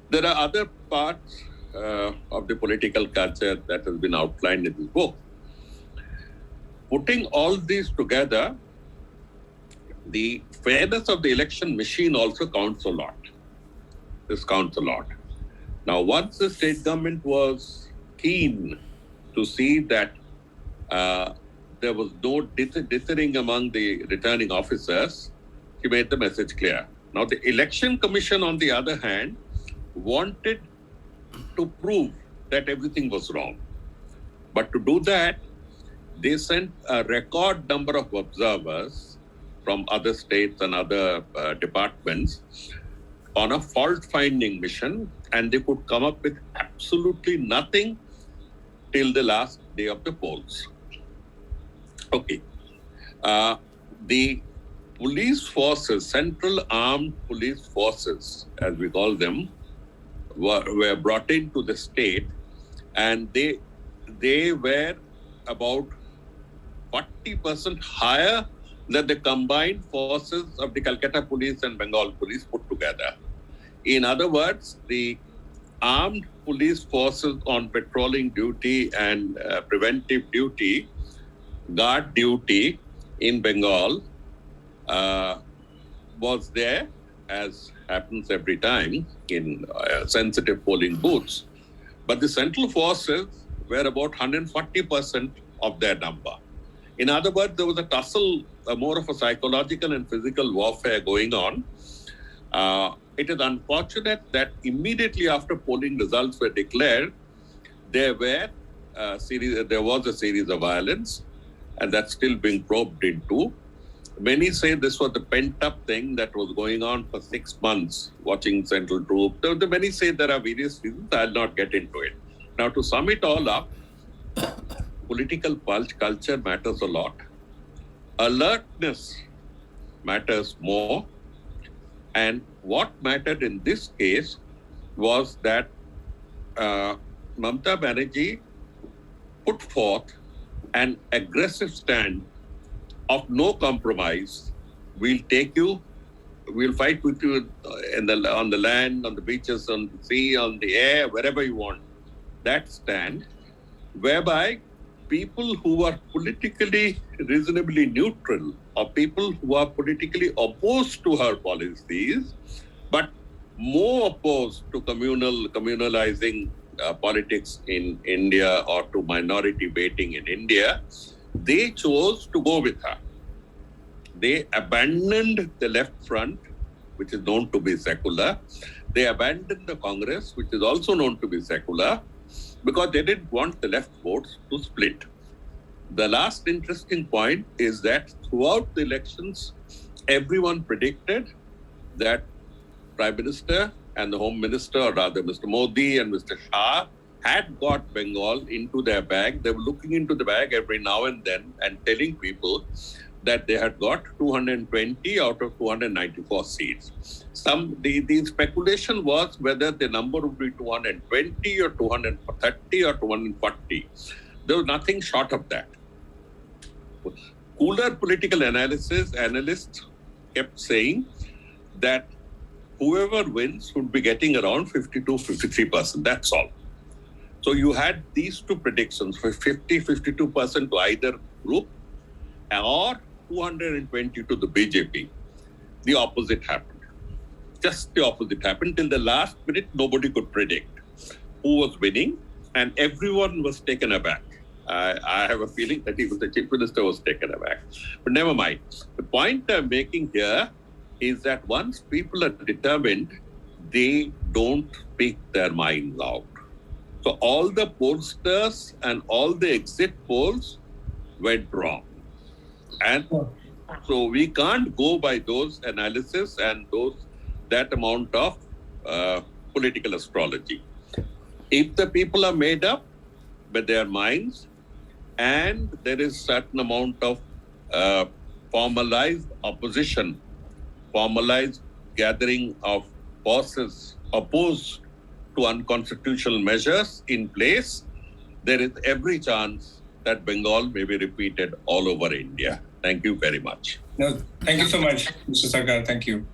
There are other parts of the political culture that has been outlined in this book. Putting all these together, the fairness of the election machine also counts a lot. This counts a lot. Now, once the state government was keen to see that there was no dithering among the returning officers, she made the message clear. Now, the Election Commission, on the other hand, wanted to prove that everything was wrong. But to do that, they sent a record number of observers from other states and other departments on a fault-finding mission, and they could come up with absolutely nothing till the last day of the polls. Okay. The police forces, Central Armed Police Forces, as we call them, were brought into the state, and they were about 40% higher than the combined forces of the Calcutta Police and Bengal Police put together. In other words, the armed police forces on patrolling duty and preventive duty, guard duty in Bengal was there, as happens every time in sensitive polling booths. But the central forces were about 140% of their number. In other words, there was a tussle, more of a psychological and physical warfare going on. It is unfortunate that immediately after polling results were declared, there was a series of violence, and that's still being probed into. Many say this was the pent-up thing that was going on for 6 months, watching Central Troops. Many say there are various reasons. I'll not get into it. Now, to sum it all up, political culture matters a lot. Alertness matters more. And what mattered in this case was that Mamata Banerjee put forth an aggressive stand of no compromise. We'll take you, we'll fight with you on the land, on the beaches, on the sea, on the air, wherever you want. That stand, whereby people who are politically reasonably neutral, or people who are politically opposed to her policies, but more opposed to communalizing politics in India or to minority voting in India, they chose to go with her. They abandoned the left front, which is known to be secular. They abandoned the Congress, which is also known to be secular, because they didn't want the left votes to split. The last interesting point is that throughout the elections, everyone predicted that Prime Minister and the Home Minister, or rather Mr. Modi and Mr. Shah, had got Bengal into their bag. They were looking into the bag every now and then and telling people that they had got 220 out of 294 seats. The speculation was whether the number would be 220 or 230 or 240. There was nothing short of that. Cooler political analysts kept saying that whoever wins would be getting around 52-53%. That's all. So you had these two predictions for 50-52% to either group or 220 to the BJP. The opposite happened. Just the opposite happened. Till the last minute, nobody could predict. who was winning, and everyone was taken aback. I have a feeling that even the chief minister was taken aback. But never mind. The point I'm making here is that once people are determined, they don't speak their minds out. So all the pollsters and all the exit polls went wrong. And so we can't go by those analysis and that amount of political astrology. If the people are made up with their minds, and there is certain amount of formalized opposition, formalized gathering of forces opposed to unconstitutional measures in place, there is every chance that Bengal may be repeated all over India. Thank you very much. No, thank you so much, Mr. Sarkar. Thank you.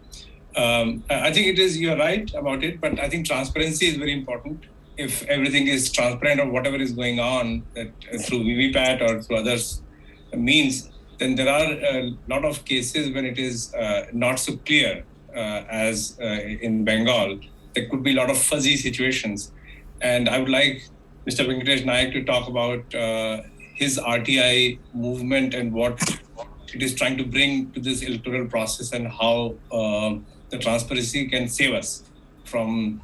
I think you're right about it, but I think transparency is very important. If everything is transparent or whatever is going on through VVPAT or through others means, then there are a lot of cases when it is not so clear as in Bengal. There could be a lot of fuzzy situations. And I would like Mr. Venkatesh Naik to talk about his RTI movement and what it is trying to bring to this electoral process and how the transparency can save us from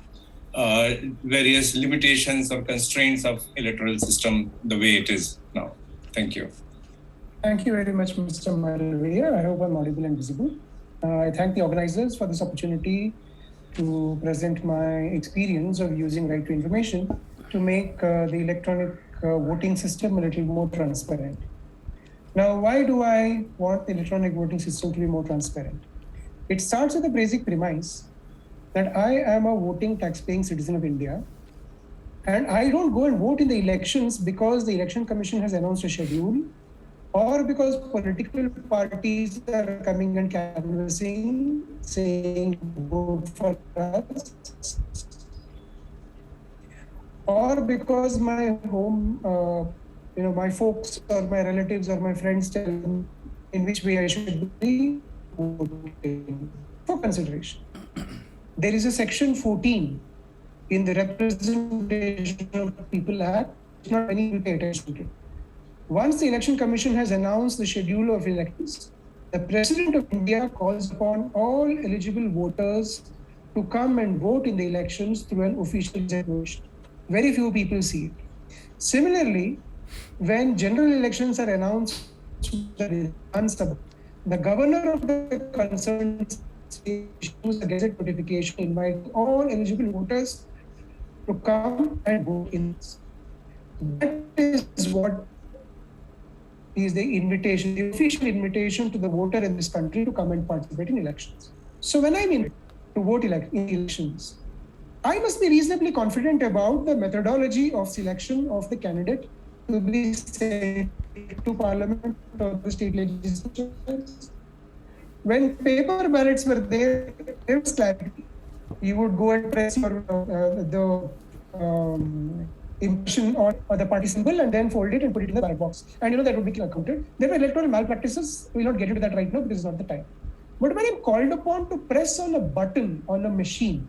various limitations or constraints of electoral system the way it is now. Thank you. Thank you very much, Mr. Maravia. I hope I'm audible and visible. I thank the organizers for this opportunity to present my experience of using right to information to make the electronic voting system a little more transparent. Now, why do I want the electronic voting system to be more transparent? It starts with the basic premise that I am a voting, tax-paying citizen of India, and I don't go and vote in the elections because the Election Commission has announced a schedule or because political parties are coming and canvassing, saying vote for us, or because my home, my folks or my relatives or my friends tell me in which way I should be voting for consideration. There is a section 14 in the Representation of People Act, which not many people pay attention to. Once the Election Commission has announced the schedule of elections, the President of India calls upon all eligible voters to come and vote in the elections through an official declaration. Very few people see it. Similarly, when general elections are announced, the governor of the concerned state issues a gazette notification inviting all eligible voters to come and vote in this. That is what is the invitation, the official invitation to the voter in this country to come and participate in elections. So when I'm in to vote in elections, I must be reasonably confident about the methodology of selection of the candidate to be sent to Parliament or the state legislatures. When paper ballots were there was clarity. You would go and press your the impression or the party symbol and then fold it and put it in the ballot box. And that would be counted. There were electoral malpractices. We will not get into that right now because it's not the time. But when I'm called upon to press on a button on a machine,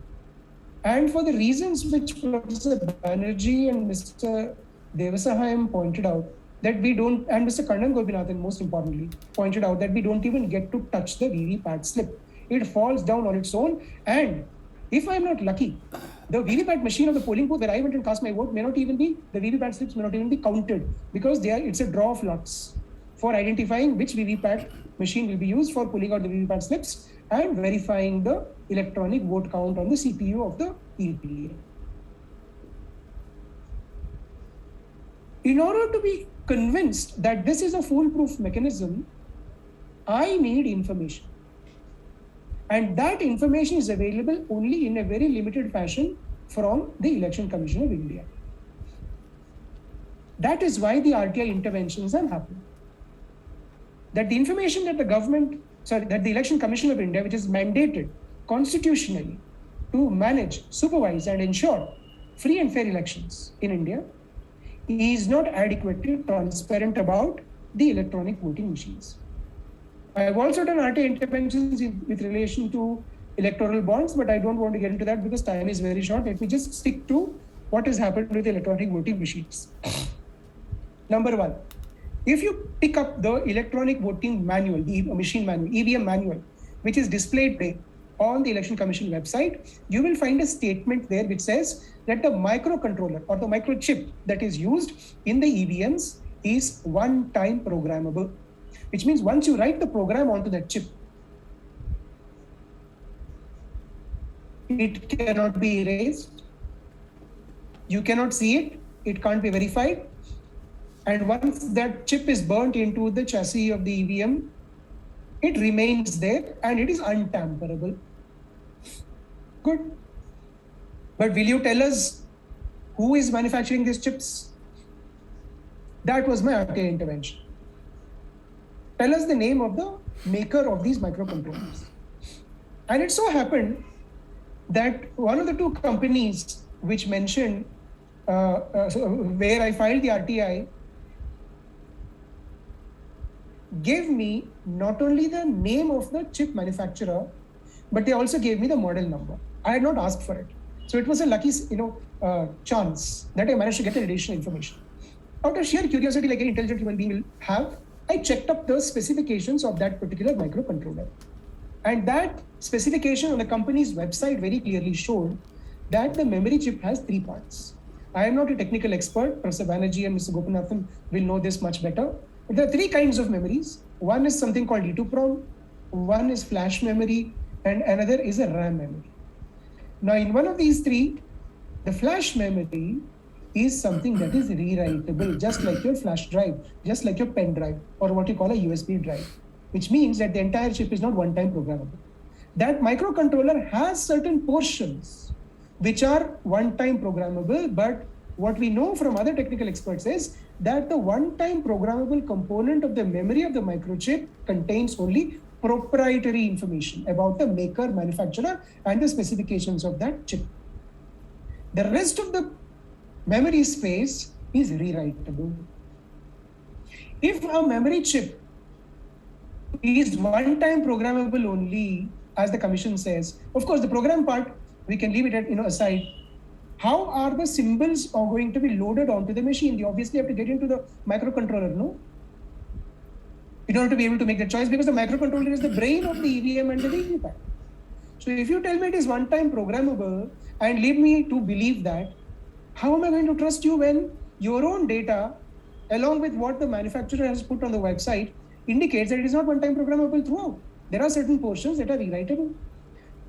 and for the reasons which Professor Banerjee and Mr. Devasahayam pointed out, that we don't, and Mr. Kannan Gopinathan most importantly, pointed out that we don't even get to touch the VVPAT slip. It falls down on its own, and if I'm not lucky, the VVPAT machine of the polling booth where I went and cast my vote may not even be, the VVPAT slips may not even be counted because it's a draw of lots for identifying which VVPAT machine will be used for pulling out the VVPAT slips and verifying the electronic vote count on the CPU of the EPA. In order to be convinced that this is a foolproof mechanism, I need information. And that information is available only in a very limited fashion from the Election Commission of India. That is why the RTI interventions have happened. That the information that that the Election Commission of India, which is mandated constitutionally to manage, supervise and ensure free and fair elections in India, is not adequately transparent about the electronic voting machines. I have also done RTI interventions with relation to electoral bonds, but I don't want to get into that because time is very short. Let me just stick to what has happened with electronic voting machines. Number one, if you pick up the electronic voting manual, the machine manual, EVM manual, which is displayed there on the Election Commission website, you will find a statement there which says that the microcontroller or the microchip that is used in the EVMs is one-time programmable, which means once you write the program onto that chip, it cannot be erased, you cannot see it, it can't be verified, and once that chip is burnt into the chassis of the EVM, it remains there and it is untamperable. Good. But will you tell us who is manufacturing these chips? That was my RTI intervention. Tell us the name of the maker of these microcontrollers. And it so happened that one of the two companies which mentioned where I filed the RTI gave me not only the name of the chip manufacturer, but they also gave me the model number. I had not asked for it. So it was a lucky, chance that I managed to get additional information. Out of sheer curiosity, like an intelligent human being will have, I checked up the specifications of that particular microcontroller. And that specification on the company's website very clearly showed that the memory chip has 3 parts. I am not a technical expert. Professor Banerjee and Mr. Gopinathan will know this much better. But there are 3 kinds of memories. One is something called EEPROM, one is flash memory, and another is a RAM memory. Now, in one of these 3, the flash memory is something that is rewritable, just like your flash drive, just like your pen drive, or what you call a USB drive, which means that the entire chip is not one-time programmable. That microcontroller has certain portions which are one-time programmable, but what we know from other technical experts is that the one-time programmable component of the memory of the microchip contains only proprietary information about the maker, manufacturer, and the specifications of that chip. The rest of the memory space is rewritable. If a memory chip is one-time programmable only, as the commission says, of course, the program part, we can leave it at, aside. How are the symbols are going to be loaded onto the machine? You obviously have to get into the microcontroller, no? In order to be able to make the choice, because the microcontroller is the brain of the EVM and the VVPAT. So if you tell me it is one-time programmable and leave me to believe that, how am I going to trust you when your own data, along with what the manufacturer has put on the website, indicates that it is not one-time programmable throughout? There are certain portions that are rewritable.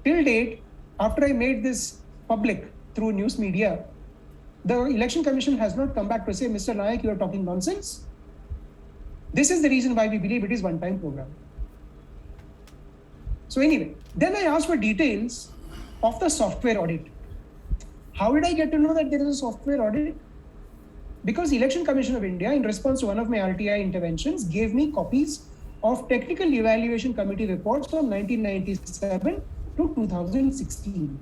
Till date, after I made this public through news media, the Election Commission has not come back to say, Mr. Nayak, you are talking nonsense. This is the reason why we believe it is one-time program. So anyway, then I asked for details of the software audit. How did I get to know that there is a software audit? Because Election Commission of India, in response to one of my RTI interventions, gave me copies of Technical Evaluation Committee reports from 1997 to 2016.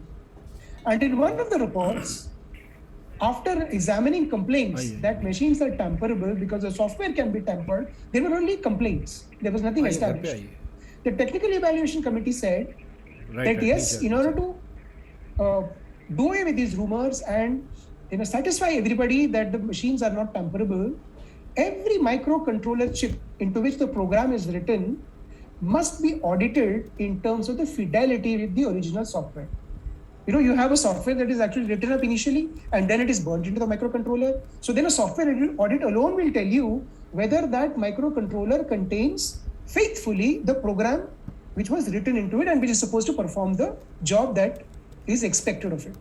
And in one of the reports, after examining complaints that machines are tamperable because the software can be tampered, there were only complaints. There was nothing established. The Technical Evaluation Committee said that yes, in order to do away with these rumors and satisfy everybody that the machines are not tamperable, every microcontroller chip into which the program is written must be audited in terms of the fidelity with the original software. You have a software that is actually written up initially and then it is burnt into the microcontroller. So then a software audit alone will tell you whether that microcontroller contains faithfully the program which was written into it and which is supposed to perform the job that is expected of it.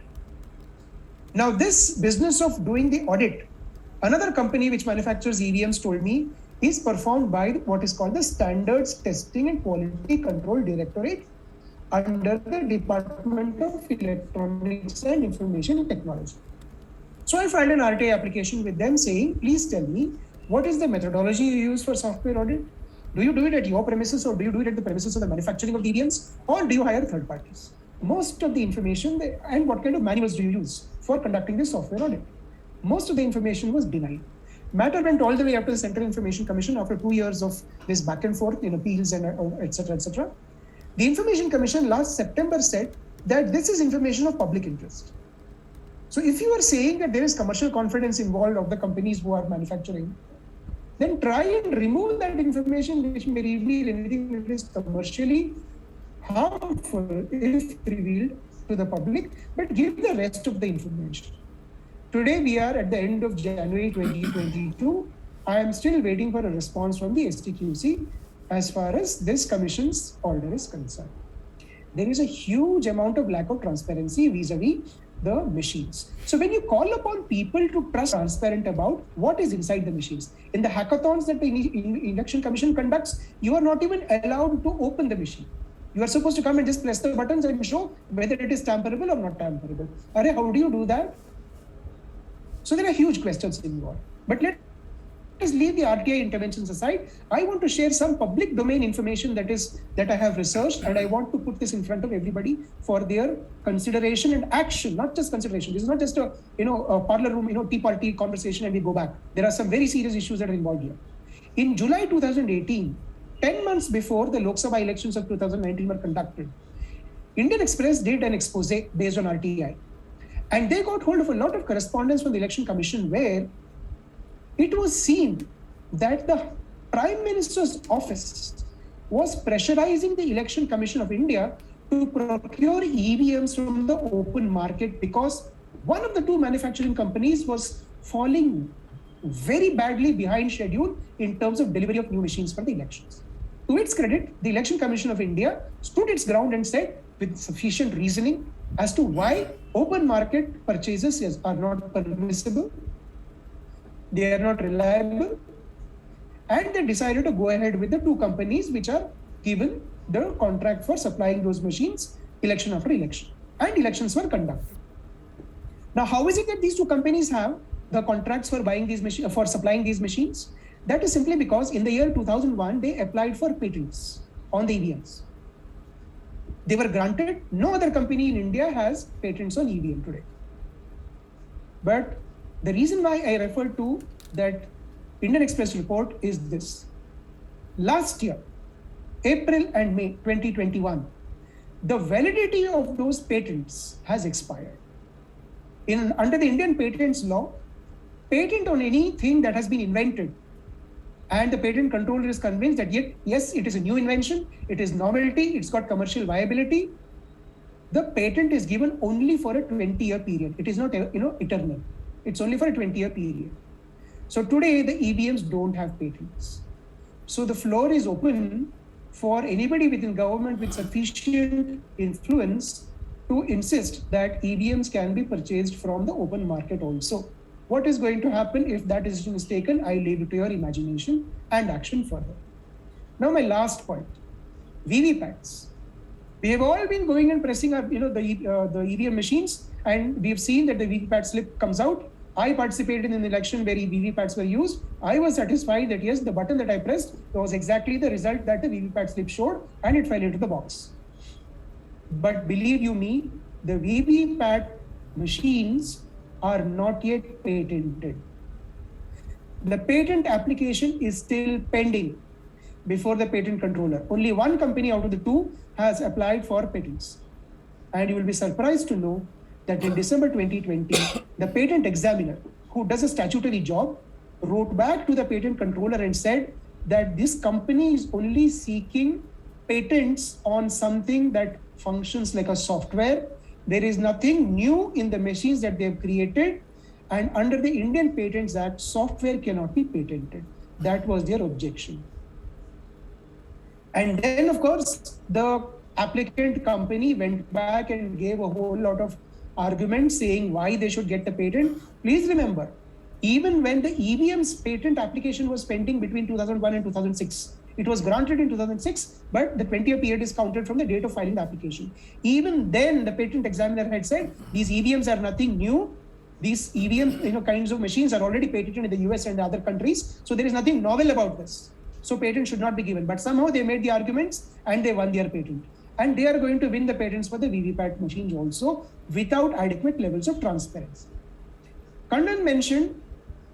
Now this business of doing the audit, another company which manufactures EVMs told me, is performed by what is called the Standards Testing and Quality Control Directorate under the Department of Electronics and Information Technology. So I filed an RTI application with them saying, please tell me, what is the methodology you use for software audit? Do you do it at your premises or do you do it at the premises of the manufacturing of the EVMs, or do you hire third parties? Most of the information and what kind of manuals do you use for conducting this software audit? Most of the information was denied. Matter went all the way up to the Central Information Commission after 2 years of this back and forth in appeals and etc. etc. The Information Commission last September said that this is information of public interest. So if you are saying that there is commercial confidence involved of the companies who are manufacturing, then try and remove that information which may reveal anything that is commercially harmful if revealed to the public, but give the rest of the information. Today we are at the end of January 2022. I am still waiting for a response from the STQC as far as this commission's order is concerned. There is a huge amount of lack of transparency vis-a-vis the machines. So when you call upon people to trust transparent about what is inside the machines, in the hackathons that the Election Commission conducts, you are not even allowed to open the machine. You are supposed to come and just press the buttons and show whether it is tamperable or not tamperable. How do you do that? So there are huge questions involved. But let us leave the RTI interventions aside. I want to share some public domain information that I have researched, and I want to put this in front of everybody for their consideration and action, not just consideration. This is not just a parlor room, tea party conversation and we go back. There are some very serious issues that are involved here. In July 2018, 10 months before the Lok Sabha elections of 2019 were conducted, Indian Express did an expose based on RTI. And they got hold of a lot of correspondence from the Election Commission where it was seen that the Prime Minister's office was pressurizing the Election Commission of India to procure EVMs from the open market because one of the two manufacturing companies was falling very badly behind schedule in terms of delivery of new machines for the elections. To its credit, the Election Commission of India stood its ground and said, with sufficient reasoning, as to why open market purchases are not permissible, they are not reliable, and they decided to go ahead with the two companies which are given the contract for supplying those machines election after election, and elections were conducted. Now, how is it that these two companies have the contracts for buying these machines, for supplying these machines? That is simply because in the year 2001, they applied for patents on the EVMs. They were granted. No other company in India has patents on EVM today. But the reason why I refer to that Indian Express report is this. Last year, April and May 2021, the validity of those patents has expired. Under the Indian Patents Law, patent on anything that has been invented and the patent controller is convinced that yes, it is a new invention, it is novelty, it's got commercial viability, the patent is given only for a 20-year period. It is not eternal. It's only for a 20-year period. So today the EVMs don't have patents. So the floor is open for anybody within government with sufficient influence to insist that EVMs can be purchased from the open market also. What is going to happen if that decision is taken? I leave it to your imagination and action further. Now, my last point, VVPATs. We have all been going and pressing up, the EVM machines, and we have seen that the VVPAT slip comes out. I participated in an election where VVPATs were used. I was satisfied that yes, the button that I pressed was exactly the result that the VVPAT slip showed, and it fell into the box. But believe you me, the VVPAT machines are not yet patented. The patent application is still pending before the patent controller. Only one company out of the two has applied for patents. And you will be surprised to know that in December 2020, the patent examiner, who does a statutory job, wrote back to the patent controller and said that this company is only seeking patents on something that functions like a software. There is nothing new in the machines that they have created, and under the Indian Patents Act, software cannot be patented. That was their objection. And then, of course, the applicant company went back and gave a whole lot of arguments saying why they should get the patent. Please remember, even when the EVM's patent application was pending between 2001 and 2006, it was granted in 2006, but the 20-year period is counted from the date of filing the application. Even then, the patent examiner had said, these EVMs are nothing new. These EVM kinds of machines are already patented in the US and other countries. So there is nothing novel about this. So patent should not be given. But somehow they made the arguments and they won their patent. And they are going to win the patents for the VVPAT machines also without adequate levels of transparency. Kannan mentioned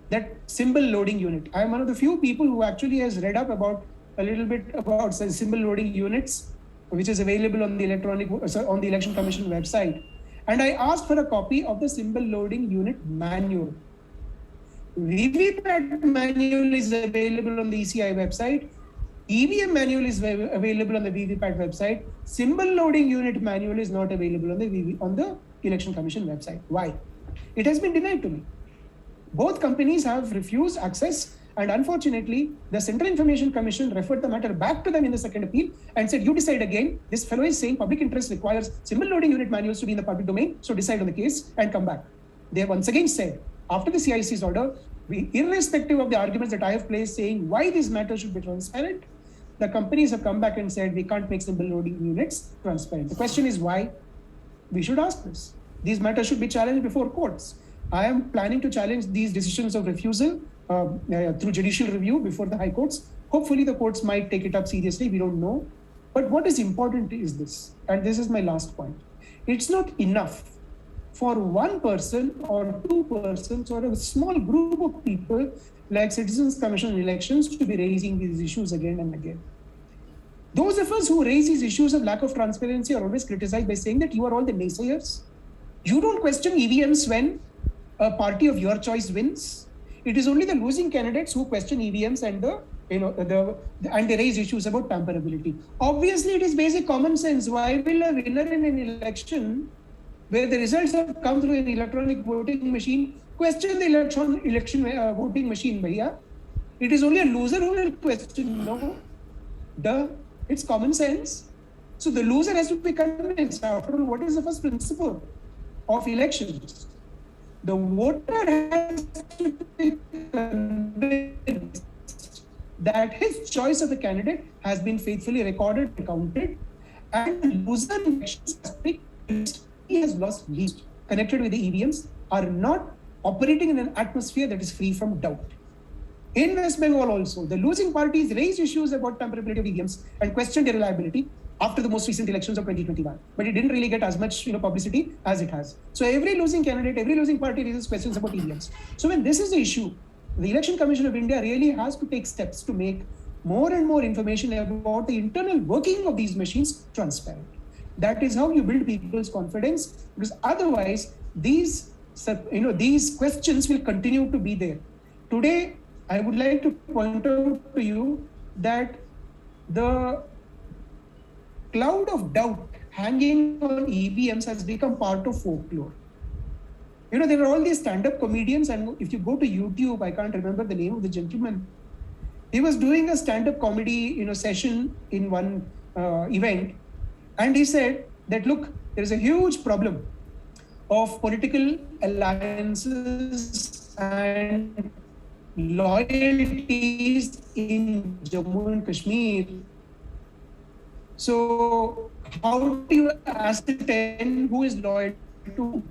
that symbol loading unit. I am one of the few people who actually has read up about a little bit about symbol loading units, which is available on the Election Commission website. And I asked for a copy of the symbol loading unit manual. VVPAT manual is available on the ECI website. EVM manual is available on the VVPAT website. Symbol loading unit manual is not available on the Election Commission website. Why? It has been denied to me. Both companies have refused access, and unfortunately, the Central Information Commission referred the matter back to them in the second appeal and said, you decide again. This fellow is saying public interest requires symbol loading unit manuals to be in the public domain, so decide on the case and come back. They have once again said, after the CIC's order, irrespective of the arguments that I have placed saying why this matter should be transparent, the companies have come back and said we can't make symbol loading units transparent. The question is why? We should ask this. These matters should be challenged before courts. I am planning to challenge these decisions of refusal through judicial review before the high courts. Hopefully the courts might take it up seriously, we don't know. But what is important is this, and this is my last point. It's not enough for one person or two persons or a small group of people like Citizens Commission on Elections to be raising these issues again and again. Those of us who raise these issues of lack of transparency are always criticized by saying that you are all the naysayers. You don't question EVMs when a party of your choice wins. It is only the losing candidates who question EVMs and and they raise issues about tamperability. Obviously, it is basic common sense. Why will a winner in an election where the results have come through an electronic voting machine question the election voting machine, bhaiya? It is only a loser who will question, no? Duh. It's common sense. So the loser has to be convinced. After all, what is the first principle of elections? The voter has to be convinced that his choice of a candidate has been faithfully recorded and counted, and the loser elections he has lost least connected with the EVMs are not operating in an atmosphere that is free from doubt. In West Bengal also, the losing parties raised issues about tamperability of EVMs and questioned their reliability after the most recent elections of 2021. But it didn't really get as much publicity as it has. So every losing candidate, every losing party raises questions about EVMs. So when this is the issue, the Election Commission of India really has to take steps to make more and more information about the internal working of these machines transparent. That is how you build people's confidence, because otherwise these questions will continue to be there. Today, I would like to point out to you that the cloud of doubt hanging on EVMs has become part of folklore. There were all these stand-up comedians, and if you go to YouTube, I can't remember the name of the gentleman. He was doing a stand-up comedy, session in one event, and he said that, look, there is a huge problem of political alliances and loyalties in Jammu and Kashmir. So how do you ascertain who is loyal to?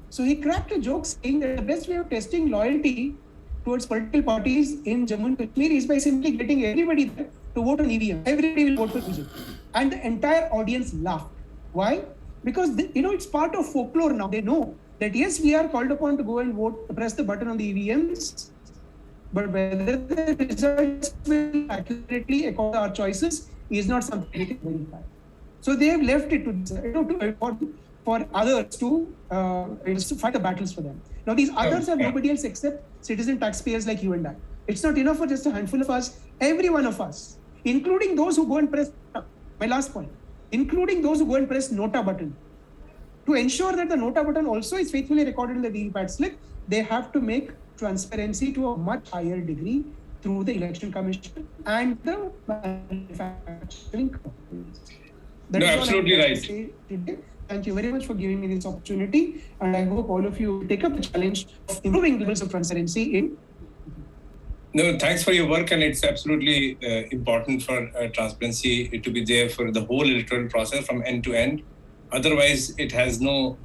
So he cracked a joke saying that the best way of testing loyalty towards political parties in Jammu and Kashmir is by simply getting everybody there to vote on EVM. Everybody will vote for BJP. And the entire audience laughed. Why? Because it's part of folklore now. They know that yes, we are called upon to go and vote, press the button on the EVMs, but whether the results will accurately echo our choices is not something we can verify. So they have left it for others to fight the battles for them. Now these others are nobody else except citizen taxpayers like you and I. It's not enough for just a handful of us. Every one of us, including those who go and press, my last point, including those who go and press Nota button. To ensure that the Nota button also is faithfully recorded in the VVPAT slip, they have to make transparency to a much higher degree through the Election Commission and the manufacturing companies. No, absolutely right. Thank you very much for giving me this opportunity, and I hope all of you take up the challenge of improving levels of transparency in. No, thanks for your work, and it's absolutely important for transparency to be there for the whole electoral process from end to end. Otherwise, it has no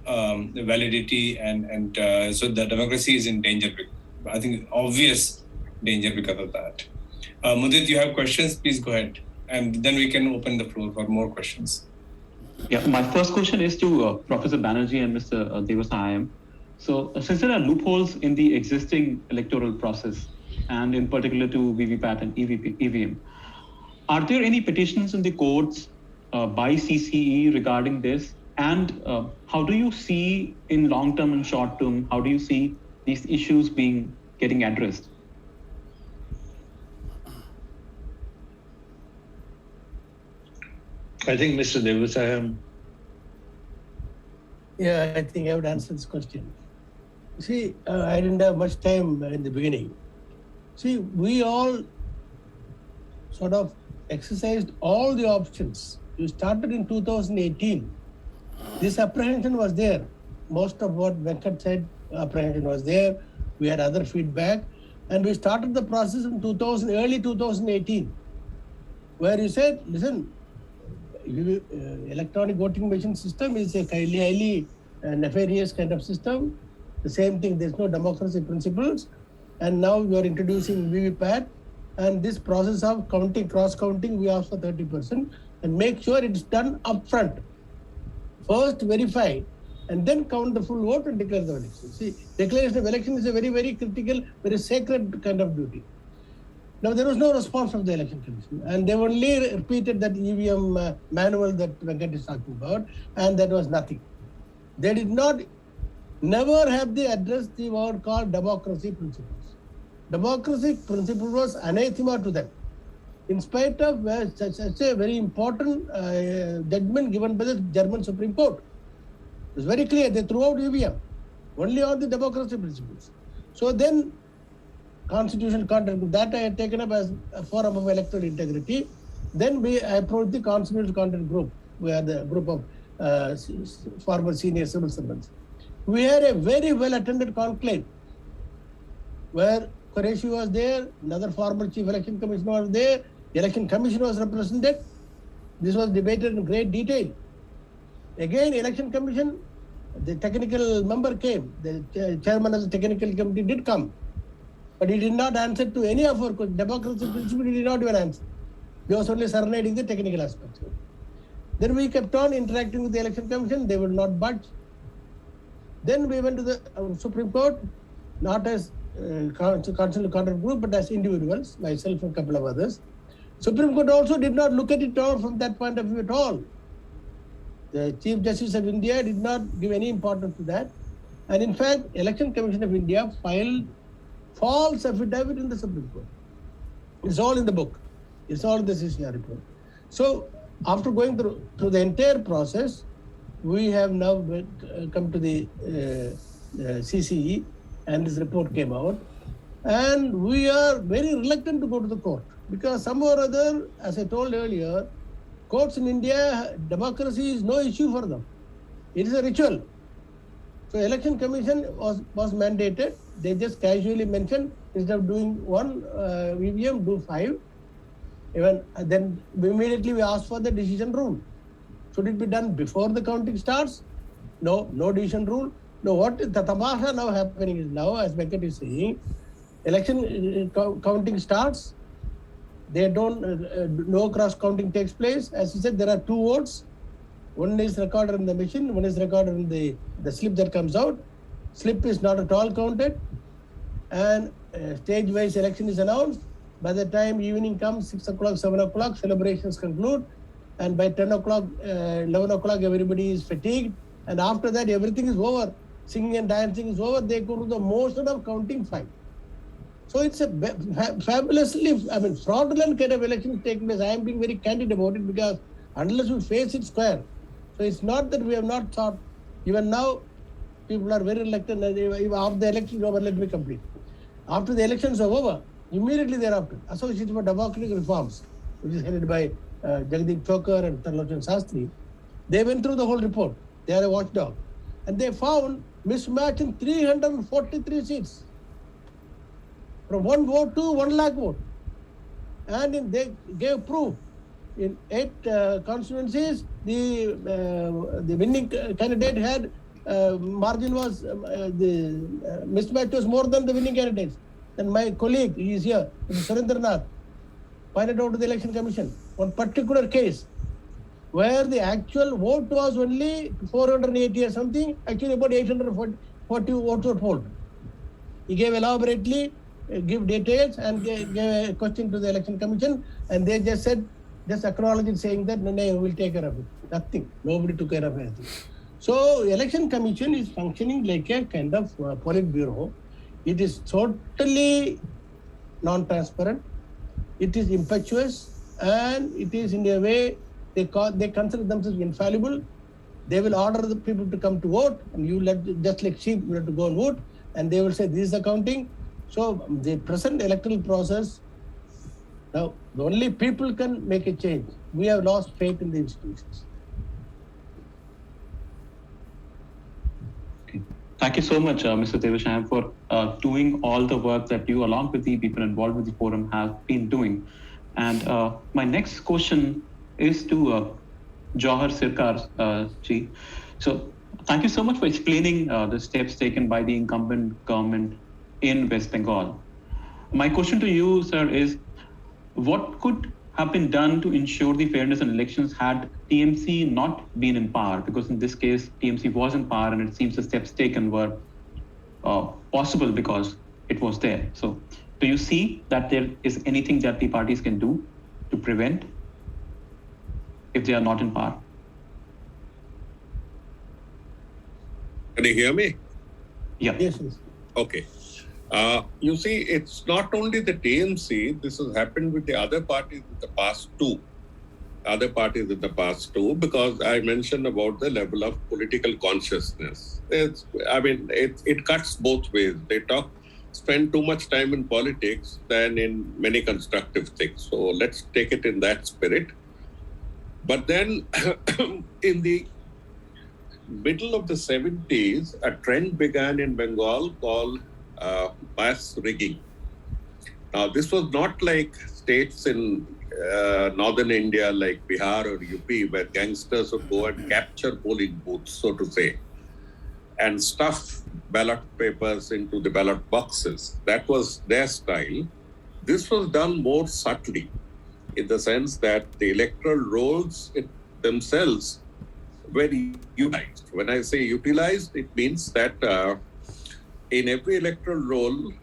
validity, and so the democracy is in danger. I think obvious danger because of that. Mudit, you have questions? Please go ahead, and then we can open the floor for more questions. Yeah, my first question is to Professor Banerjee and Mr. Devasahayam. So, since there are loopholes in the existing electoral process, and in particular to VVPAT and EVM, are there any petitions in the courts by CCE regarding this? And how do you see in long term and short term, how do you see these issues getting addressed? I think Mr. Devasayam. Yeah, I think I would answer this question. See, I didn't have much time in the beginning. See, we all sort of exercised all the options. We started in 2018. This apprehension was there. Most of what Venkat said, apprehension was there. We had other feedback. And we started the process in early 2018, where you said, listen, electronic voting machine system is a highly nefarious kind of system. The same thing, there's no democracy principles. And now we are introducing VVPAT, and this process of counting, cross-counting, we ask for 30%, and make sure it's done upfront. First verify, and then count the full vote and declare the election. See, declaration of election is a very, very critical, very sacred kind of duty. Now, there was no response from the Election Commission, and they only repeated that EVM manual that Venkat is talking about, and that was nothing. They did never have they addressed the word called democracy principles. Democracy principle was anathema to them, in spite of such a very important judgment given by the German Supreme Court. It was very clear, they threw out EVM, only on the democracy principles. So then, constitutional content, that I had taken up as a forum of electoral integrity. Then I approached the constitutional content group. We are the group of former senior civil servants. We had a very well-attended conclave where Qureshi was there, another former chief election commissioner was there, the election commission was represented. This was debated in great detail. Again, election commission, the technical member came, the chairman of the technical committee did come, but he did not answer to any of our democracy principles. He did not even answer. He was only serenading the technical aspects. Then we kept on interacting with the election commission. They would not budge. Then we went to the Supreme Court, not as constitutional content group, but as individuals, myself and a couple of others. Supreme Court also did not look at it all from that point of view at all. The Chief Justice of India did not give any importance to that. And in fact, Election Commission of India filed false affidavit in the Supreme Court. It's all in the book. It's all in the CCR report. So after going through the entire process, we have now come to the CCE, and this report came out. And we are very reluctant to go to the court because somehow or other, as I told earlier, courts in India, democracy is no issue for them. It is a ritual. So Election Commission was mandated. They just casually mentioned, instead of doing one EVM, do 5. Even then immediately we asked for the decision rule. Should it be done before the counting starts? No decision rule. No, what the tamasha now happening is now, as Venkat is saying, election counting starts. They don't, no cross counting takes place. As he said, there are 2 votes. One is recorded in the machine, one is recorded in the slip that comes out. Slip is not at all counted. And stage-wise election is announced. By the time evening comes, 6 o'clock, 7 o'clock, celebrations conclude. And by 10 o'clock, 11 o'clock, everybody is fatigued. And after that, everything is over. Singing and dancing is over. They go to the motion of counting 5. So it's a fabulously, fraudulent kind of election taking place. I am being very candid about it because unless we face it square. So it's not that we have not thought, even now, people are very reluctant. After the election is over, let me complete. After the elections are over, immediately thereafter, Association for Democratic Reforms, which is headed by Jagdeep Chokar and Tarlochan Sastry, they went through the whole report. They are a watchdog. And they found mismatch in 343 seats. From 1 vote to 1 lakh vote. And they gave proof. In 8 constituencies, the winning candidate had margin was, the mismatch was more than the winning candidates. And my colleague, he is here, Surendranath, pointed out to the Election Commission one particular case where the actual vote was only 480 or something, actually about 840 votes were polled. He gave elaborately, give details and gave a question to the Election Commission, and they just said, just acknowledged saying that, no, we will take care of it. Nothing. Nobody took care of anything. So Election Commission is functioning like a kind of Politburo. It is totally non-transparent. It is impetuous, and it is in a way they consider themselves infallible. They will order the people to come to vote, and you just like sheep, you have to go and vote, and they will say this is the counting. So the present electoral process, now the only people can make a change. We have lost faith in the institutions. Okay. Thank you so much, Mr. Devashyam, for doing all the work that you, along with the people involved with the forum, have been doing. And my next question is to Jawhar Sirkar ji. So thank you so much for explaining the steps taken by the incumbent government in West Bengal. My question to you, sir, is what could have been done to ensure the fairness in elections had TMC not been in power? Because in this case, TMC was in power, and it seems the steps taken were possible because it was there. So do you see that there is anything that the parties can do to prevent if they are not in power? Can you hear me? Yeah. Yes, yes. Okay. You see, it's not only the TMC, this has happened with the other parties in the past too. Because I mentioned about the level of political consciousness. It cuts both ways. They spend too much time in politics than in many constructive things. So let's take it in that spirit. But then in the middle of the 70s, a trend began in Bengal called mass rigging. Now, this was not like states in northern India like Bihar or UP, where gangsters would go and capture polling booths, so to say, and stuff ballot papers into the ballot boxes. That was their style. This was done more subtly, in the sense that the electoral rolls themselves were utilized. When I say utilized, it means that in every electoral roll,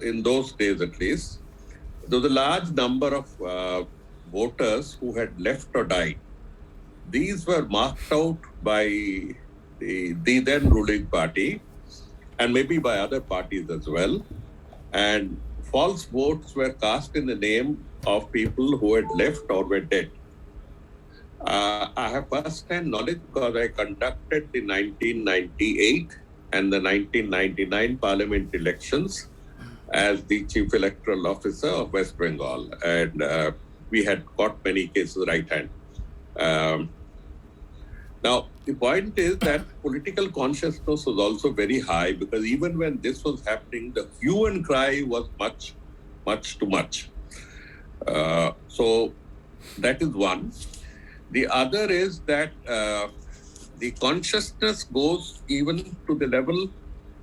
in those days at least, there was a large number of voters who had left or died. These were marked out by the then ruling party, and maybe by other parties as well. And false votes were cast in the name of people who had left or were dead. I have first-hand knowledge because I conducted the 1998 and the 1999 parliament elections as the chief electoral officer of West Bengal. And we had got many cases right-hand. Now, the point is that political consciousness was also very high, because even when this was happening, the hue and cry was much too much. So that is one. The other is that the consciousness goes even to the level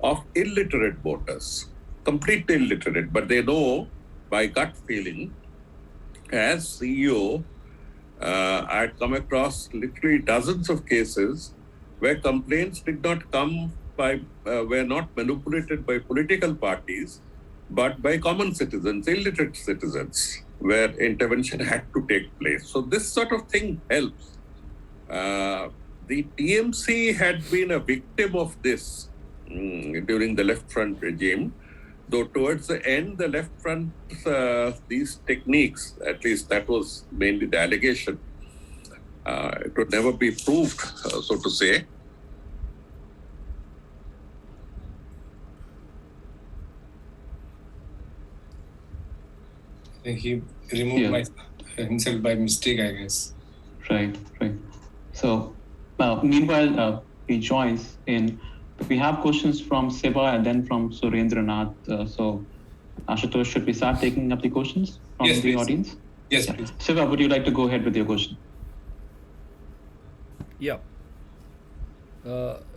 of illiterate voters, completely illiterate, but they know by gut feeling. As CEO, I had come across literally dozens of cases where complaints did not come were not manipulated by political parties, but by common citizens, illiterate citizens, where intervention had to take place. So this sort of thing helps. The TMC had been a victim of this during the left front regime, though towards the end, the left front, these techniques, at least that was mainly the allegation, it would never be proved, so to say. I think he removed himself by mistake, I guess. Right. So, meanwhile, he joins in. We have questions from Siva and then from Surendranath. So, Ashutosh, should we start taking up the questions from Yes, the please. audience? Yes, Yeah. please. Siva, would you like to go ahead with your question? Yeah.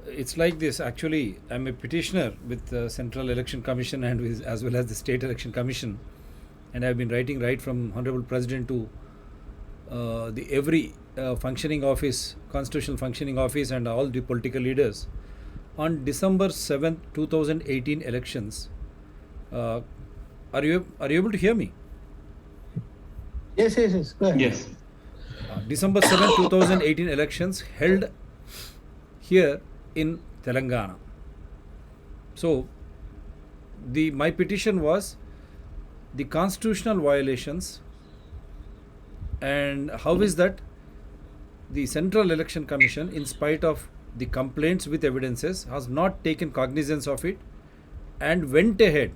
It's like this. Actually, I'm a petitioner with the Central Election Commission and as well as the State Election Commission, and I've been writing right from Honorable President to the every functioning office, constitutional functioning office, and all the political leaders. On December 7th, 2018 elections, are you able to hear me? Yes. Go ahead. Yes. December 7, 2018 elections held here in Telangana. So, my petition was the constitutional violations, and how is that the Central Election Commission, in spite of the complaints with evidences, has not taken cognizance of it and went ahead.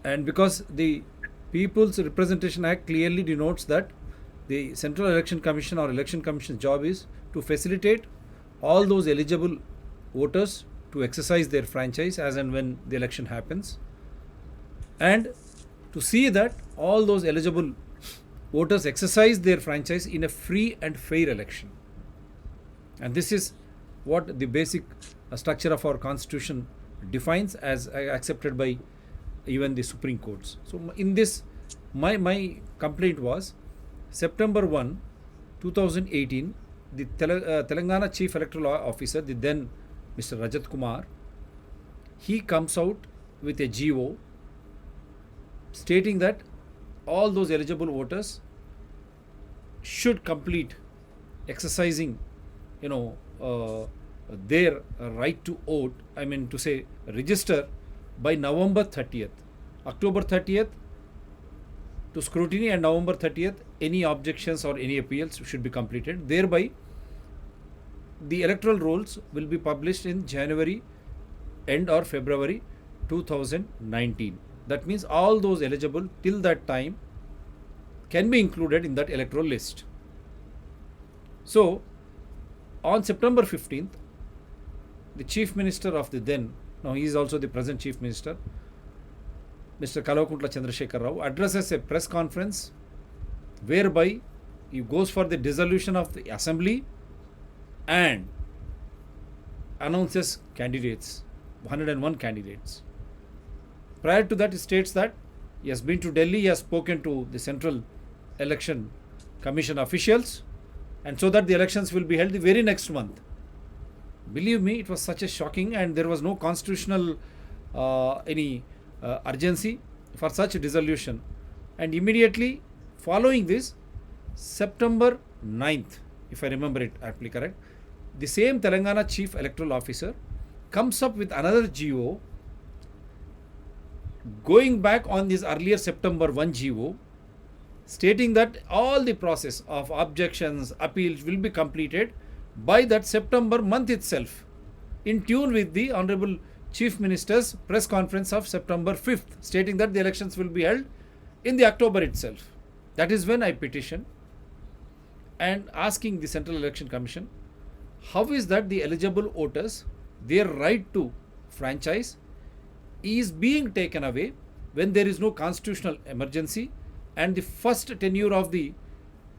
And because the People's Representation Act clearly denotes that the Central Election Commission or Election Commission's job is to facilitate all those eligible voters to exercise their franchise as and when the election happens, and to see that all those eligible voters exercise their franchise in a free and fair election. And this is what the basic structure of our constitution defines, as accepted by even the Supreme Courts. So in this, my complaint was September 1, 2018, the Telangana Chief Electoral Officer, the then Mr. Rajat Kumar, he comes out with a GO stating that all those eligible voters should complete exercising, their right to vote, register by November 30th. October 30th to scrutiny, and November 30th any objections or any appeals should be completed. Thereby, the electoral rolls will be published in January end or February 2019. That means all those eligible till that time can be included in that electoral list. So, on September 15th, the Chief Minister of the then, now he is also the present Chief Minister, Mr. Kalavakuntla Chandrasekhar Rao, addresses a press conference whereby he goes for the dissolution of the assembly and announces candidates, 101 candidates. Prior to that, he states that he has been to Delhi, he has spoken to the Central Election Commission officials, and so that the elections will be held the very next month. Believe me, it was such a shocking, and there was no constitutional urgency for such a dissolution. And immediately following this, September 9th, if I remember it aptly correct, the same Telangana Chief Electoral Officer comes up with another GO going back on this earlier September 1 GO, stating that all the process of objections, appeals will be completed by that September month itself, in tune with the Honorable Chief Minister's press conference of September 5th, stating that the elections will be held in the October itself. That is when I petitioned and asking the Central Election Commission, how is that the eligible voters, their right to franchise is being taken away when there is no constitutional emergency, and the first tenure of the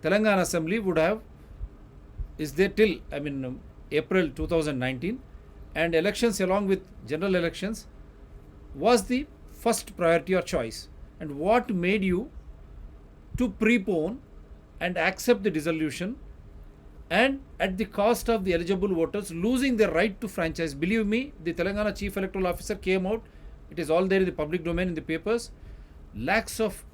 Telangana Assembly is there till April 2019, and elections along with general elections was the first priority or choice. And what made you to prepone and accept the dissolution, and at the cost of the eligible voters losing their right to franchise? Believe me, the Telangana Chief Electoral Officer came out, it is all there in the public domain in the papers. Lakhs of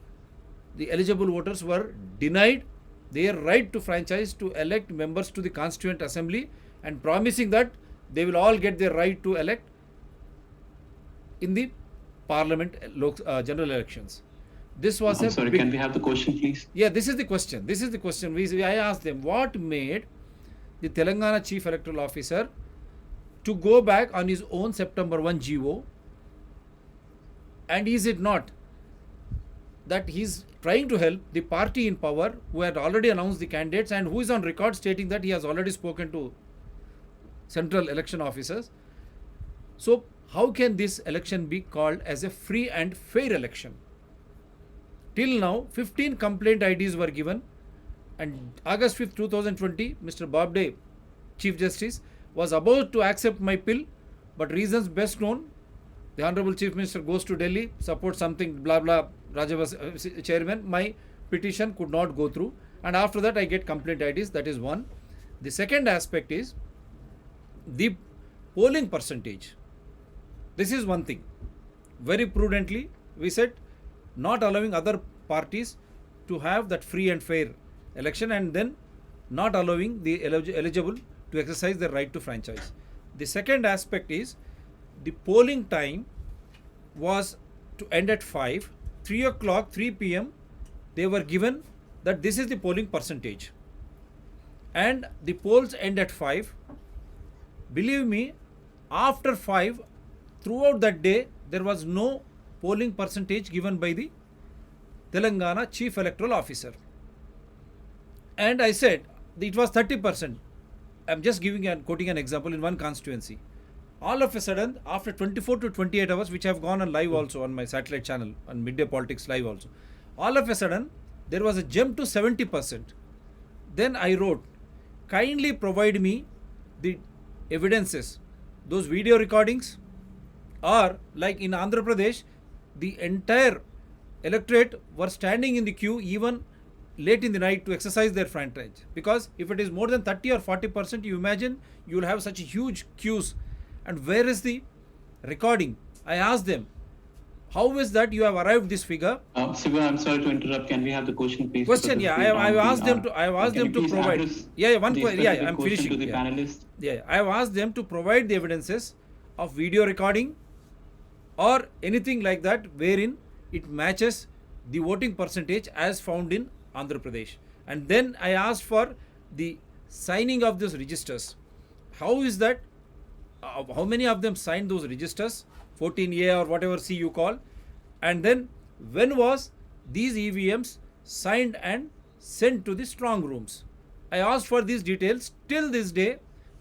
the eligible voters were denied their right to franchise to elect members to the Constituent Assembly, and promising that they will all get their right to elect in the Parliament general elections. This was can we have the question, please? Yeah, this is the question. I asked them, what made the Telangana Chief Electoral Officer to go back on his own September 1 GO? And is it not that he's trying to help the party in power who had already announced the candidates and who is on record stating that he has already spoken to central election officers? So how can this election be called as a free and fair election? Till now, 15 complaint IDs were given, and August 5th, 2020, Mr. Bobde, Chief Justice, was about to accept my bill, but reasons best known, the Honorable Chief Minister goes to Delhi, supports something, blah blah, Rajya Chairman, my petition could not go through, and after that I get complaint IDs. That is one. The second aspect is the polling percentage. This is one thing. Very prudently, we said not allowing other parties to have that free and fair election, and then not allowing the eligible to exercise their right to franchise. The second aspect is the polling time was to end at 5, 3 o'clock, 3 p.m. they were given that this is the polling percentage, and the polls end at 5. Believe me, after 5, throughout that day, there was no polling percentage given by the Telangana Chief Electoral Officer. And I said it was 30%. I'm just giving and quoting an example in one constituency. All of a sudden, after 24 to 28 hours, which have gone on live also on my satellite channel, on Midday Politics Live also, all of a sudden, there was a jump to 70%. Then I wrote, kindly provide me the evidences, those video recordings, or like in Andhra Pradesh, the entire electorate were standing in the queue even late in the night to exercise their franchise. Because if it is more than 30 or 40%, you imagine you will have such huge queues. And where is the recording? I asked them, how is that you have arrived this figure? Siva, I'm sorry to interrupt. Can we have the question, please? Question, yeah. I have asked them to. I have asked them to provide. Yeah, one question. Yeah, I'm finishing. To the panelists. Yeah, I have asked them to provide the evidences of video recording or anything like that wherein it matches the voting percentage as found in Andhra Pradesh. And then I asked for the signing of those registers. How is that? How many of them signed those registers? 14A or whatever C you call. And then when was these EVMs signed and sent to the strong rooms? I asked for these details. Till this day,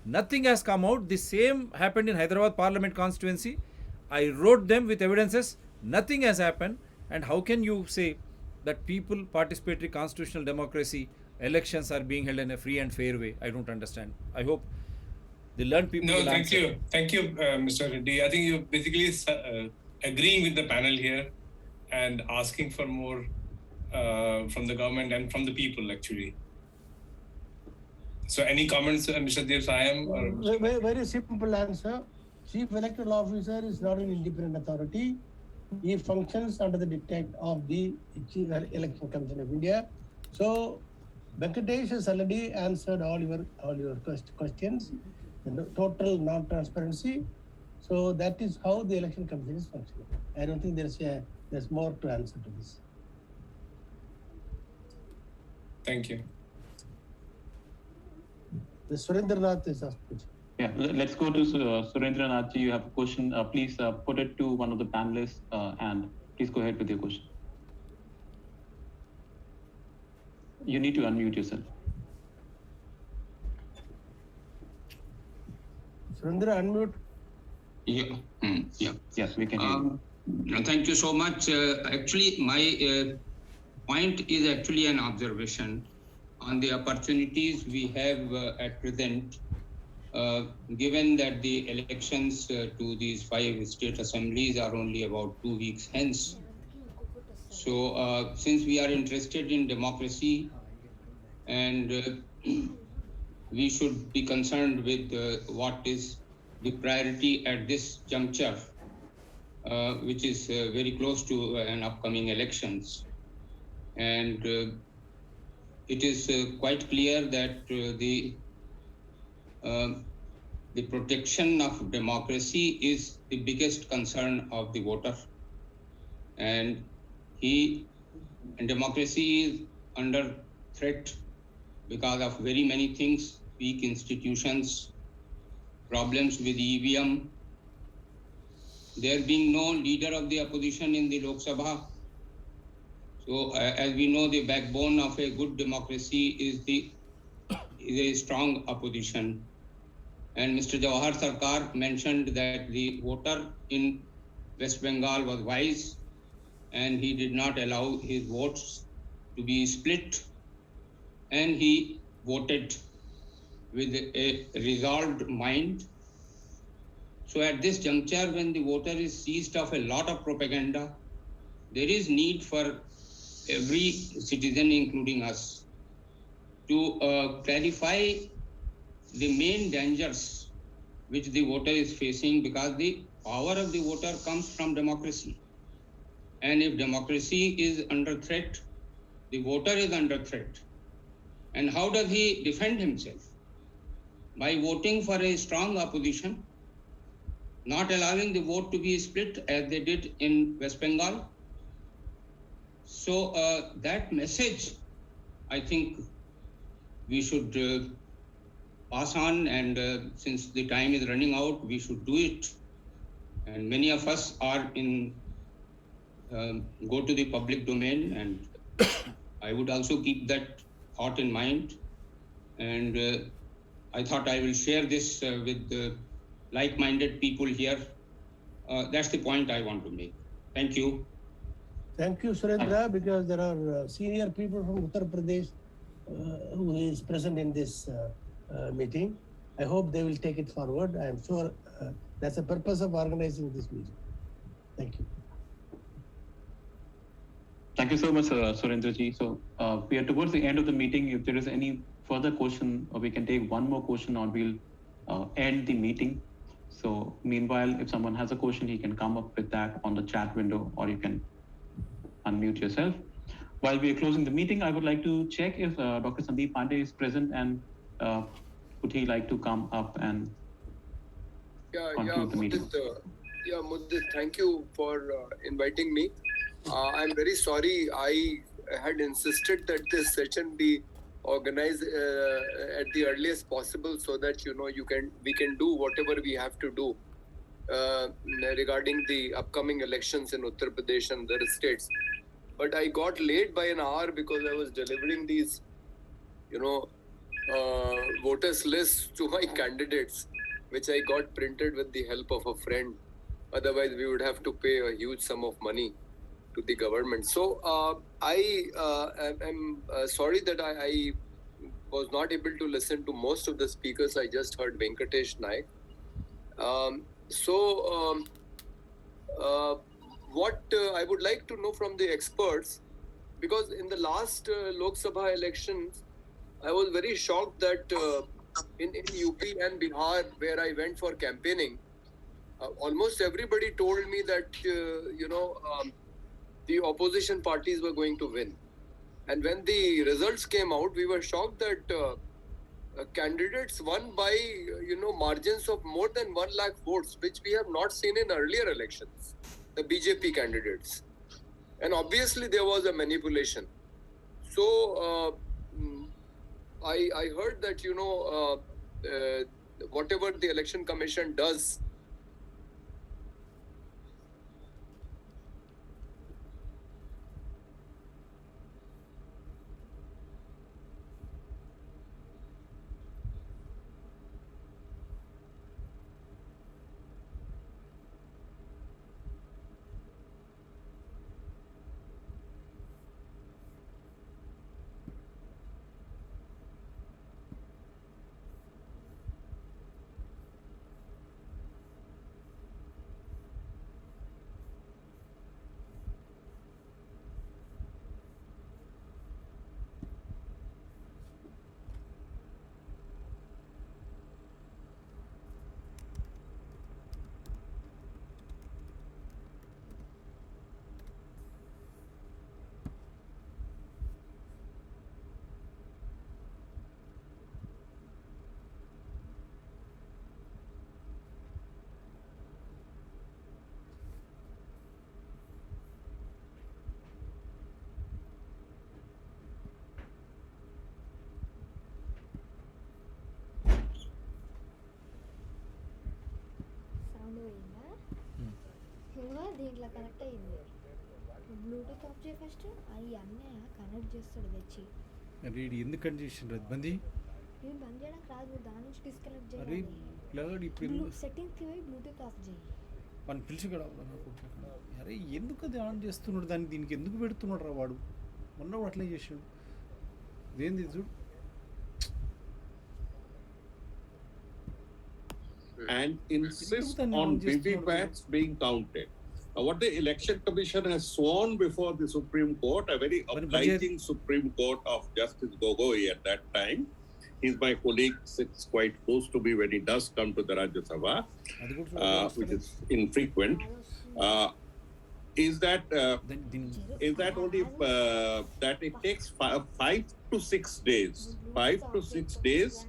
nothing has come out. The same happened in Hyderabad Parliament constituency. I wrote them with evidences. Nothing has happened. And how can you say that people participatory constitutional democracy elections are being held in a free and fair way? I don't understand. I hope the learned people will answer. Thank you, Mr. Reddy. I think you're basically agreeing with the panel here and asking for more from the government and from the people, actually. So any comments, Mr. Dev Sahayam? Or Very simple answer. Chief Electoral Officer is not an independent authority. He functions under the dictate of the Chief Election Commission of India. So Venkatesh has already answered all your questions. The total non-transparency. So that is how the Election Commission is functioning. I don't think there's more to answer to this. Thank you. The Surendranath is asked. Yeah, let's go to Surendranath. You have a question. Please put it to one of the panelists and please go ahead with your question. You need to unmute yourself. Surendra, unmute. Yeah. Yes, we can hear you. Thank you so much. Actually, my point is actually an observation on the opportunities we have at present, given that the elections to these 5 state assemblies are only about 2 weeks hence. So, since we are interested in democracy and we should be concerned with what is the priority at this juncture, which is very close to an upcoming elections. And it is quite clear that the protection of democracy is the biggest concern of the voter. And democracy is under threat because of very many things, weak institutions, problems with EVM, there being no leader of the opposition in the Lok Sabha. So as we know, the backbone of a good democracy is a strong opposition. And Mr. Jawahar Sarkar mentioned that the voter in West Bengal was wise and he did not allow his votes to be split, and he voted with a resolved mind. So at this juncture, when the voter is seized of a lot of propaganda, there is need for every citizen, including us, to clarify the main dangers which the voter is facing, because the power of the voter comes from democracy. And if democracy is under threat, the voter is under threat. And how does he defend himself? By voting for a strong opposition, not allowing the vote to be split as they did in West Bengal. So that message, I think we should pass on, and since the time is running out, we should do it. And many of us are in, go to the public domain, and I would also keep that thought in mind. And I thought I will share this with like-minded people here. That's the point I want to make. Thank you. Thank you, Surendra, because there are senior people from Uttar Pradesh who is present in this meeting. I hope they will take it forward. I am sure that's the purpose of organizing this meeting. Thank you. Thank you so much, Surendra ji. So we are towards the end of the meeting. If there is any further question, or we can take one more question, or we'll end the meeting. So meanwhile, if someone has a question, he can come up with that on the chat window, or you can unmute yourself. While we are closing the meeting, I would like to check if Dr. Sandeep Pandey is present, and would he like to come up and conclude the meeting? Mudit, thank you for inviting me. I'm very sorry. I had insisted that this session be organized at the earliest possible, so that we can do whatever we have to do regarding the upcoming elections in Uttar Pradesh and other states. But I got late by an hour because I was delivering these, voters lists to my candidates, which I got printed with the help of a friend. Otherwise, we would have to pay a huge sum of money to the government. So I am sorry that I was not able to listen to most of the speakers. I just heard Venkatesh Naik. What I would like to know from the experts, because in the last Lok Sabha elections, I was very shocked that in UP and Bihar, where I went for campaigning, almost everybody told me that, the opposition parties were going to win. And when the results came out, we were shocked that candidates won by, margins of more than 1 lakh votes, which we have not seen in earlier elections, the BJP candidates. And obviously there was a manipulation. So I heard that, whatever the election commission does, దీంట్లో connect అయ్యింది. Bluetooth of చేయి first. అవి అన్నయ్య connect చేస్తాడు తెచ్చి. అరే ఎందుకు connect చేసిండ్రు అది బంద్ ఇది బంద్ చేయడానికి రాదు, దాని నుంచి డిస్కనెక్ట్ చేయాలి. సెట్టింగ్స్కి పోయి బ్లూటూత్ ఆఫ్ చేయి. వాడిని పిలిచి కూడా అరే ఎందుకు అది ఆన్ చేస్తున్నాడు, దాన్ని దీనికి ఎందుకు పెడుతున్నాడు రా వాడు. మొన్న కూడా అట్లే చేసాడు. ఇదేంది చూడు. And insist on VVPATs being counted. What the Election Commission has sworn before the Supreme Court, a very obliging Supreme Court of Justice Gogoi at that time. He's my colleague, sits quite close to me when he does come to the Rajya Sabha, which is infrequent. is that only that it takes 5 to 6 days, 5 to 6 days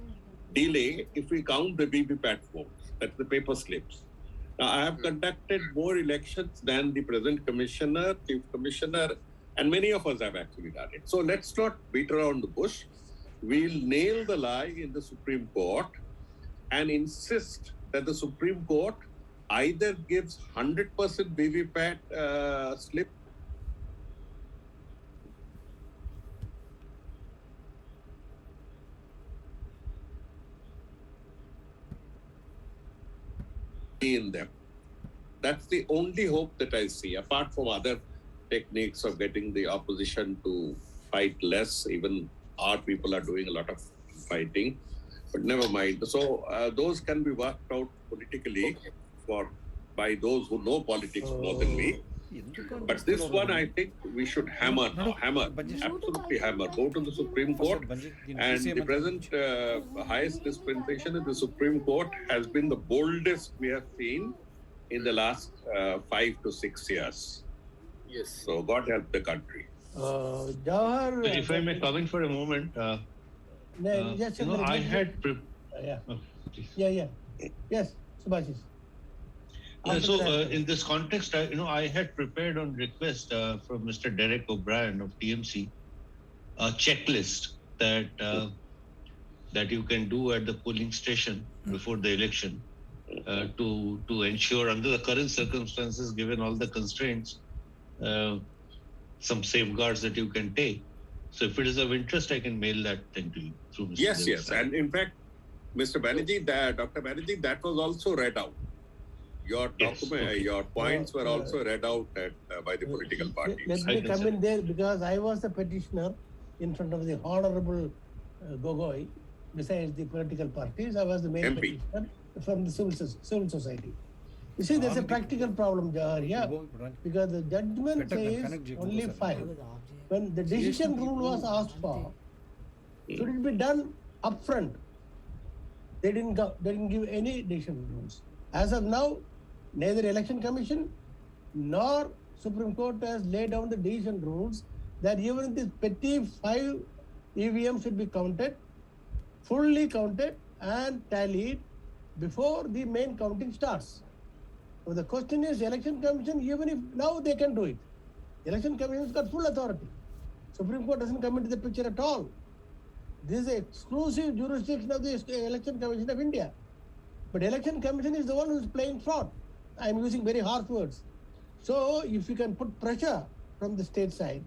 delay if we count the VVPAT votes, that's the paper slips. Now, I have conducted more elections than the present commissioner, chief commissioner, and many of us have actually done it. So let's not beat around the bush. We'll nail the lie in the Supreme Court and insist that the Supreme Court either gives 100% VVPAT slip in them. That's the only hope that I see, apart from other techniques of getting the opposition to fight less. Even our people are doing a lot of fighting, but never mind. So those can be worked out politically by those who know politics more than me. But this one, I think we should hammer, absolutely hammer. Go to the Supreme Court, and the present highest dispensation in the Supreme Court has been the boldest we have seen in the last 5 to 6 years. Yes. So God help the country. Jawahar, if I may come in for a moment, yes, I had yes, Subhashis. So in this context, I had prepared on request from Mr. Derek O'Brien of TMC a checklist that you can do at the polling station before the election to ensure, under the current circumstances, given all the constraints, some safeguards that you can take. So if it is of interest, I can mail that thing to you through Mr. Yes, yes. And in fact, Mr. Banerjee, Dr. Banerjee, that was also read out. Your document, your points were also read out by the political parties. Let me come in there, because I was the petitioner in front of the Honorable Gogoi. Besides the political parties, I was the main petitioner from the civil society. You see, there's a practical problem, Jawahar, because the judgment says only 5. When the decision rule was asked for, should it be done upfront? They didn't give any decision rules. As of now, neither Election Commission nor Supreme Court has laid down the decision rules that even this petty 5 EVM should be counted, fully counted and tallied before the main counting starts. So the question is, Election Commission, even if now they can do it, Election Commission has got full authority. Supreme Court doesn't come into the picture at all. This is an exclusive jurisdiction of the Election Commission of India. But Election Commission is the one who is playing fraud. I am using very harsh words. So if you can put pressure from the state side,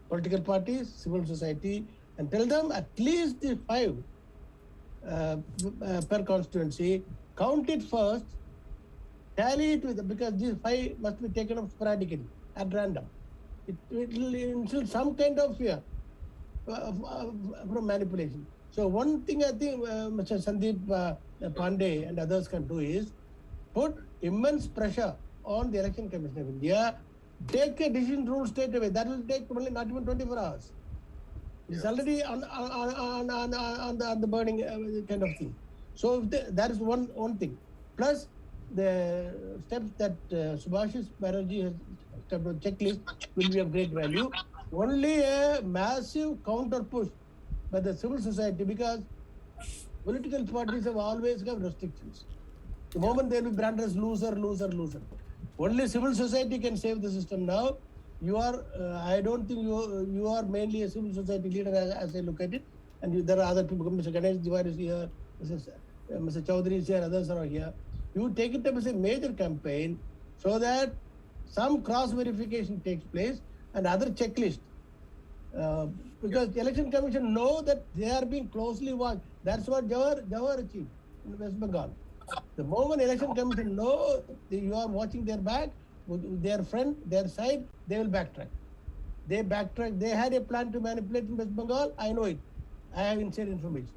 political parties, civil society, and tell them at least the 5 per constituency, count it first, tally it with, because these 5 must be taken up sporadically at random. It will instill some kind of fear from manipulation. So one thing I think Mr. Sandeep Pandey and others can do is put immense pressure on the Election Commission of India. Take a decision rule straight away. That will take only not even 24 hours. It's already on the burning kind of thing. So that is one thing. Plus the steps that Subhashis Banerjee has stepped on checklist will be of great value. Only a massive counter push by the civil society, because political parties have always got restrictions. The moment they will be branded as loser. Only civil society can save the system now. You are, I don't think you are mainly a civil society leader as I look at it. And there are other people, Mr. Ganesh Diwar is here, Mr. Chaudhary is here, others are here. You take it up as a major campaign so that some cross verification takes place and other checklist. Because the Election Commission know that they are being closely watched. That's what Jawahar achieved in West Bengal. The moment Election Commission know that you are watching their back, their front, their side, they will backtrack. They backtrack. They had a plan to manipulate in West Bengal. I know it. I have inside information.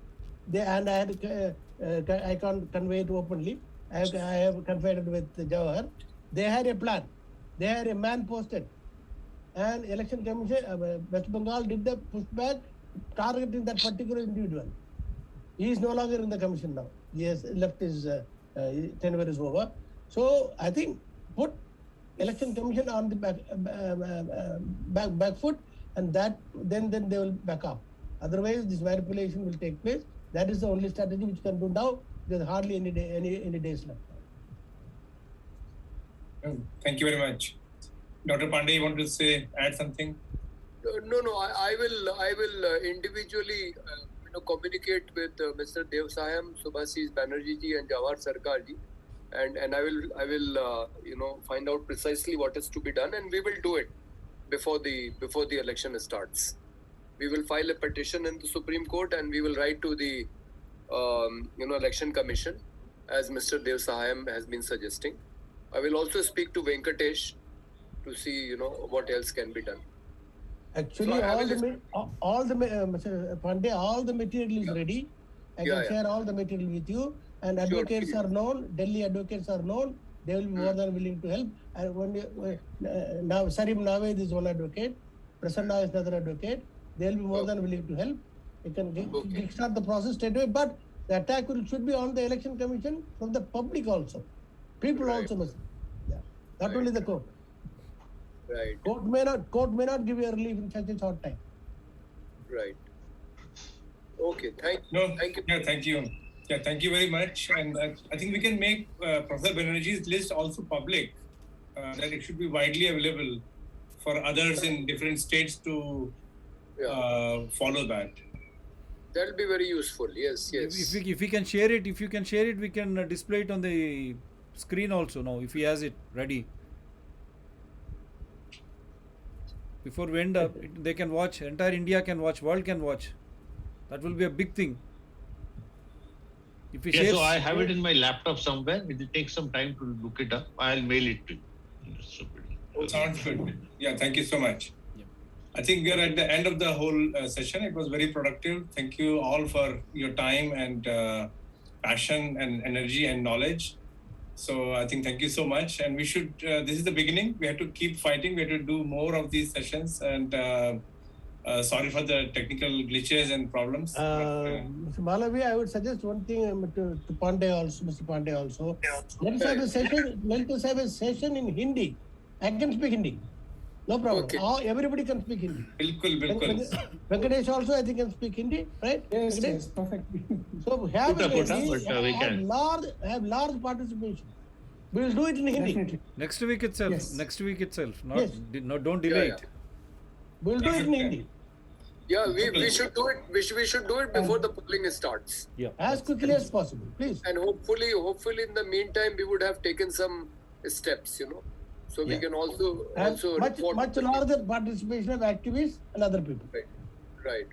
I can't convey it openly. I have confided with Jawahar. They had a plan. They had a man posted. And Election Commission, West Bengal did the pushback targeting that particular individual. He is no longer in the commission now. He has left his tenure is over. So I think put election commission on the back foot, and that then they will back up. Otherwise, this manipulation will take place. That is the only strategy which can do now. There's hardly any days left. Thank you very much. Dr. Pandey, you want to add something? No. I will individually, communicate with Mr. Dev Sahayam, Subhasis Banerjee ji, and Jawahar Sarkar ji, and I will find out precisely what is to be done, and we will do it before the election starts. We will file a petition in the Supreme Court, and we will write to the Election Commission, as Mr. Dev Sahayam has been suggesting. I will also speak to Venkatesh to see what else can be done. Actually, so all the Mr. Pandey, all the material is ready. I can share all the material with you. And advocates are known. Delhi advocates are known. They will be more than willing to help. And now Sarim Naved is one advocate. Prasanna is another advocate. They will be more than willing to help. You can start the process straight away. But the attack should be on the election commission from the public also. People also must. Not only the court. Right. Court may not give you a relief in such a short time. Right. Okay. Thank you. Yeah, thank you. Yeah, thank you very much. And I think we can make Professor Banerjee's list also public, that it should be widely available for others in different states to follow that. That will be very useful. Yes. If we can share it, we can display it on the screen also now, if he has it ready. Before we end up, they can watch, entire India can watch, world can watch. That will be a big thing. If we share, so I have it in my laptop somewhere. It will take some time to look it up. I'll mail it to you. Sounds good. Yeah, thank you so much. Yeah. I think we are at the end of the whole session. It was very productive. Thank you all for your time and passion and energy and knowledge. So I think thank you so much. And we should, this is the beginning. We have to keep fighting. We have to do more of these sessions. And sorry for the technical glitches and problems. Mr. Malavi, I would suggest one thing to Pandey also, Mr. Pandey also. Let us have a session in Hindi. I can speak Hindi. No problem. Okay. Everybody can speak Hindi. Bilkul. Venkatesh also, I think, can speak Hindi, right? Yes, perfect. So have large participation. We will do it in Hindi. Definitely. Next week itself. Yes. Next week itself. Don't delay it. We will do it in Hindi. Yeah, we should do it. We should do it before the polling starts. Yeah. As quickly as possible, please. And hopefully, in the meantime, we would have taken some steps. So we can also much larger participation of activists and other people. Right.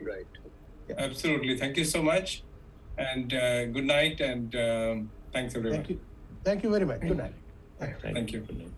Yeah. Absolutely. Thank you so much. And good night. And thanks everyone. Thank you very much. Good night. Thank you. Good night.